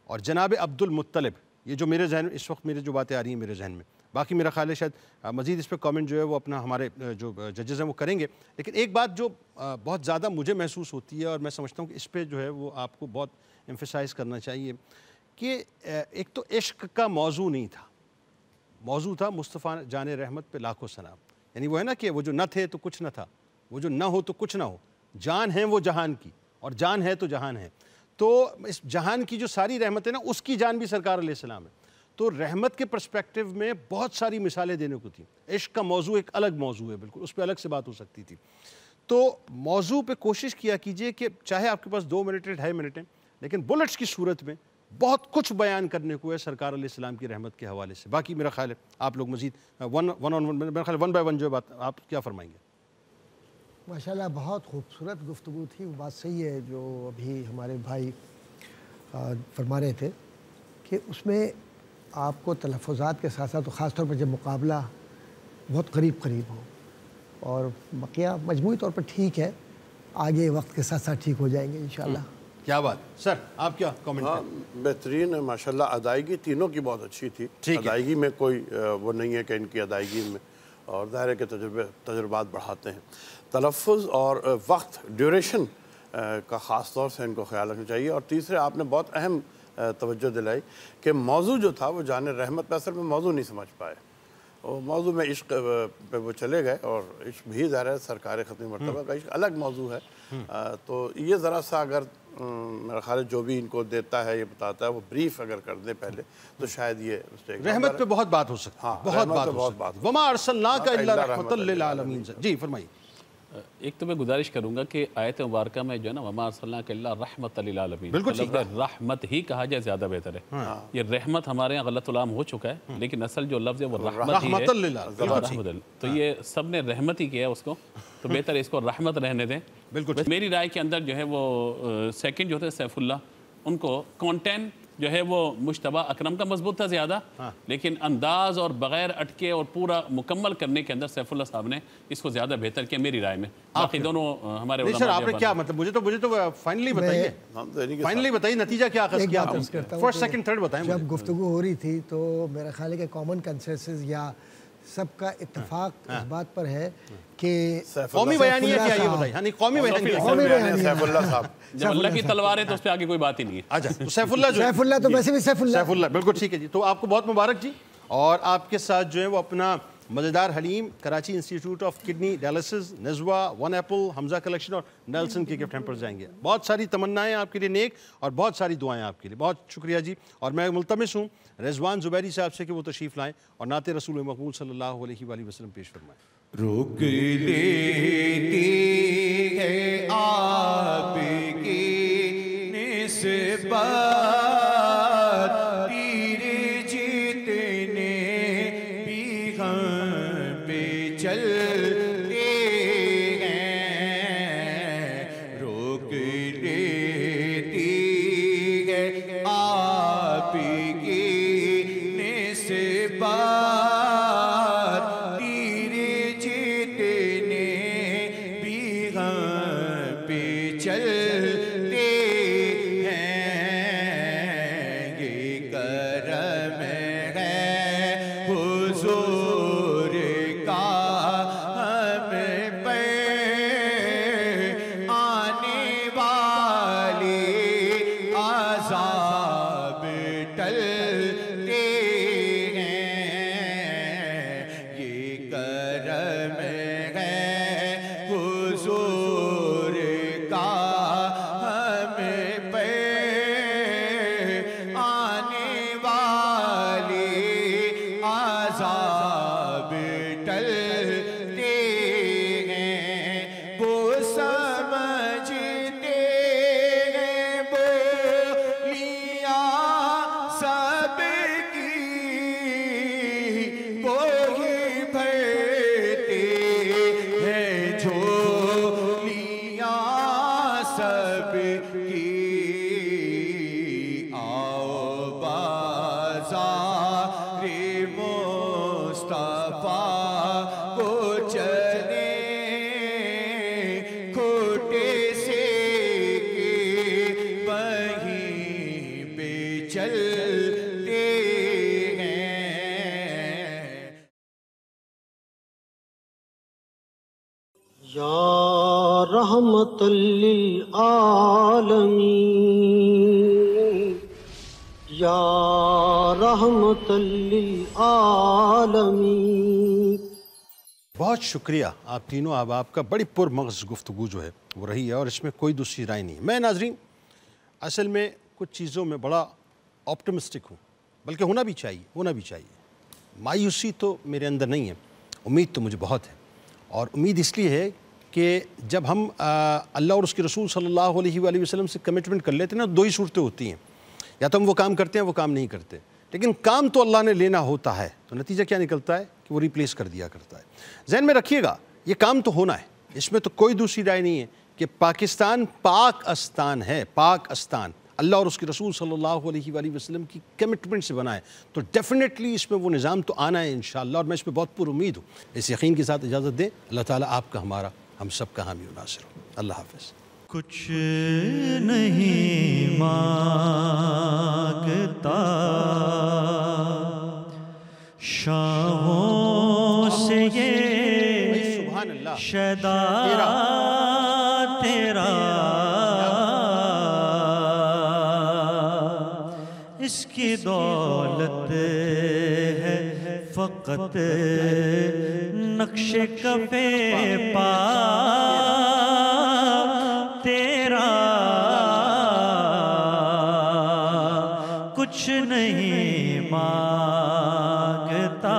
اور جناب عبد المطلب، یہ جو میرے ذہن میں اس وقت میرے جو باتیں آ رہی ہیں میرے ذہن میں، باقی میرا خیال ہے شاید مزید اس پہ کامنٹ جو ہے وہ اپنا ہمارے جو ججز ہیں وہ کریں گے، لیکن ایک بات جو بہت زیادہ مجھے محسوس ہوتی ہے اور میں سمجھتا ہوں کہ اس پہ جو ہے وہ آپ کو بہت ایمفیسائز کرنا چاہیے کہ ایک تو عشق کا موضوع نہیں تھا، موضوع تھا مصطفیٰ جان رحمت پہ لاکھوں سلام. یعنی وہ ہے نا کہ وہ جو نہ تھے تو کچھ نہ تھا، وہ جو نہ ہو تو کچھ نہ ہو، جان ہے وہ جہان کی، اور جان ہے تو جہان ہے. تو اس جہان کی جو ساری رحمت ہے نا، اس کی جان بھی سرکار علیہ السلام ہے. تو رحمت کے پرسپیکٹیو میں بہت ساری مثالیں دینے کو تھیں. عشق کا موضوع ایک الگ موضوع ہے بالکل، اس پہ الگ سے بات ہو سکتی تھی. تو موضوع پہ کوشش کیا کیجئے کہ چاہے آپ کے پاس 2 منٹ ہے 2.5 منٹ ہیں، لیکن بلٹس کی صورت میں بہت کچھ بیان کرنے کو ہے سرکار علیہ السلام کی رحمت کے حوالے سے. باقی میرا خیال ہے آپ لوگ مزید میرا خیال 1 بائی 1 جو بات آپ کیا فرمائیں گے؟ ماشاءاللہ بہت خوبصورت گفتگو تھی. وہ بات صحیح ہے جو ابھی ہمارے بھائی فرما رہے تھے کہ اس میں آپ کو تلفظات کے ساتھ ساتھ خاص طور پر جب مقابلہ بہت قریب ہو، اور بقیہ مجموعی طور پر ٹھیک ہے، آگے وقت کے ساتھ ساتھ ٹھیک ہو جائیں گے انشاءاللہ. کیا بات سر، آپ کیا کامنٹ ہاں بہترین ہے ماشاءاللہ. ادائیگی تینوں کی بہت اچھی تھی. ادائیگی میں کوئی وہ نہیں ہے کہ ان کی ادائیگی میں، اور ظاہر ہے کہ تجربات بڑھاتے ہیں. تلفظ اور وقت ڈیوریشن کا خاص طور سے ان کو خیال رکھنا چاہیے. اور تیسرے آپ نے بہت اہم توجہ دلائی کہ موضوع جو تھا وہ جان رحمت پہ اصل میں موضوع نہیں سمجھ پائے. اور موضوع میں عشق پہ وہ چلے گئے، اور عشق بھی ظاہر ہے سرکار ختم مرتبہ کا عشق الگ موضوع ہے. تو یہ ذرا سا اگر میرا خیال ہے جو بھی ان کو دیتا ہے یہ بتاتا ہے وہ بریف اگر کر دیں پہلے تو شاید یہ رحمت پہ بہت بات ہو سکتی ہے. بہت بات ہو سکتی ہے. وما ارسلناک الا رحمۃ للعالمین. جی فرمائیے. ایک تو میں گزارش کروں گا کہ آیت مبارکہ میں جو ہے نا وما ارسلناک الا رحمۃ للعالمین، بالکل رحمت ہی کہا جائے زیادہ بہتر ہے. یہ رحمت ہمارے یہاں غلط علام ہو چکا ہے، لیکن اصل جو لفظ ہے وہ رحمت ہی ہے. تو یہ سب نے رحمت ہی کیا ہے اس کو، تو بہتر ہے اس کو رحمت رہنے دیں. بالکل میری رائے کے اندر جو ہے وہ سیکنڈ جو تھے سیف اللہ، ان کو کانٹینٹ جو ہے وہ مجتبیٰ اکرم کا مضبوط تھا زیادہ، لیکن انداز اور بغیر اٹکے اور پورا مکمل کرنے کے اندر سیف اللہ صاحب نے اس کو زیادہ بہتر کیا میری رائے میں. باقی دونوں ہمارے علماء. سر آپ نے کیا مطلب مجھے تو فائنلی بتائیے نتیجہ کیا اخذ کیا آپ نے؟ فرسٹ سیکنڈ تھرڈ بتائیں. جب گفتگو ہو رہی تھی تو میرا خیال ہے کہ کامن کنسنسس یا سب کا اتفاق اس بات پر ہے کہ قومی بیانیہ کیا یہ بتائیے. ہاں قومی بیانیہ سیف اللہ صاحب جب اللہ کی تلوار ہے تو اس پہ آگے کوئی بات ہی نہیں ہے. اچھا سیف اللہ تو ویسے بھی سیف اللہ بالکل ٹھیک ہے جی. تو آپ کو بہت مبارک جی. اور آپ کے ساتھ جو ہے وہ اپنا مزیدار haleem, Karachi institute of kidney dialysis, نزوہ، 1 ایپل، حمزہ کلیکشن اور نیلسن کے گفٹ ہیمپر جائیں گے. بہت ساری تمنائیں آپ کے لیے نیک، اور بہت ساری دعائیں آپ کے لیے. بہت شکریہ جی. اور میں ملتمس ہوں رضوان زبیری صاحب سے کہ وہ تشریف لائیں اور نعت رسول مقبول صلی اللہ علیہ وآلہ وسلم پیش فرمائیں. روک لیتی ہے آپ کی نسبت تیرے جتنے بھی ہم پہ چلتے ہیں. روک لیتی ہے آپ کی نسبت رحمت للعالمین یا رحمت للعالمین۔ بہت شکریہ آپ تینوں احباب کا، بڑی پرمغز گفتگو جو ہے وہ رہی ہے اور اس میں کوئی دوسری رائے نہیں۔ میں ناظرین اصل میں کچھ چیزوں میں بڑا آپٹمسٹک ہوں، بلکہ ہونا بھی چاہیے۔ مایوسی تو میرے اندر نہیں ہے، امید تو مجھے بہت ہے، اور امید اس لیے ہے کہ جب ہم اللہ اور اس کے رسول صلی اللہ علیہ وآلہ وسلم سے کمٹمنٹ کر لیتے ہیں نا، دو ہی صورتیں ہوتی ہیں، یا تو ہم وہ کام کرتے ہیں وہ کام نہیں کرتے، لیکن کام تو اللہ نے لینا ہوتا ہے، تو نتیجہ کیا نکلتا ہے کہ وہ ریپلیس کر دیا کرتا ہے۔ ذہن میں رکھیے گا یہ کام تو ہونا ہے، اس میں تو کوئی دوسری رائے نہیں ہے کہ پاکستان پاک استان ہے، پاک استان اللہ اور اس کے رسول صلی اللہ علیہ وآلہ وسلم کی کمٹمنٹ سے بنا ہے، تو ڈیفینیٹلی اس میں وہ نظام تو آنا ہے انشاءاللہ، اور میں اس پہ بہت پر امید ہوں۔ اس یقین کے ساتھ اجازت دیں، اللہ تعالیٰ آپ کا، ہمارا، ہم سب کا حامی و ناصر ہو۔ اللہ حافظ۔ کچھ نہیں مانگتا شاہوں سے یہ شیدا تیرا، اس کی دولت ہے فقط نقش کفے پا تیرا، کچھ نہیں مانگتا۔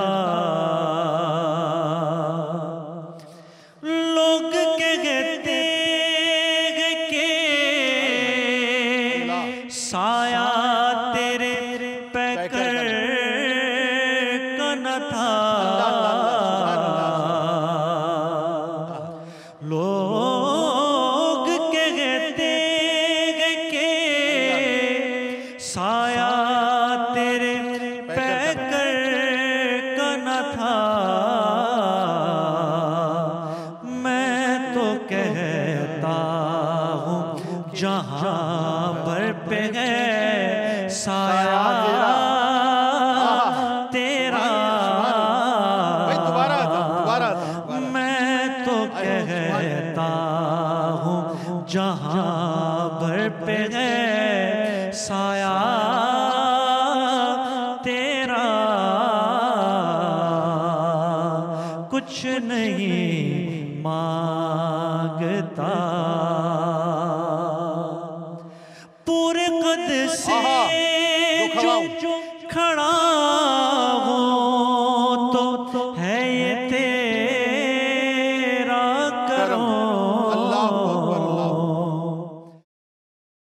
لوگ کہتے ہیں کہ سایہ تیرے پیکر کا نہ تھا، لوگ کہتے ہیں کہ سایہ تیرے پیکر کا نہ تھا، میں تو کہتا ہوں جہاں پر پہ ہے سایہ تیرا، میں تو کہتا ہوں جہاں پر پہ ہے سایہ تیرا، کچھ نہیں مانگتا۔ پورے قد سے جو کھڑا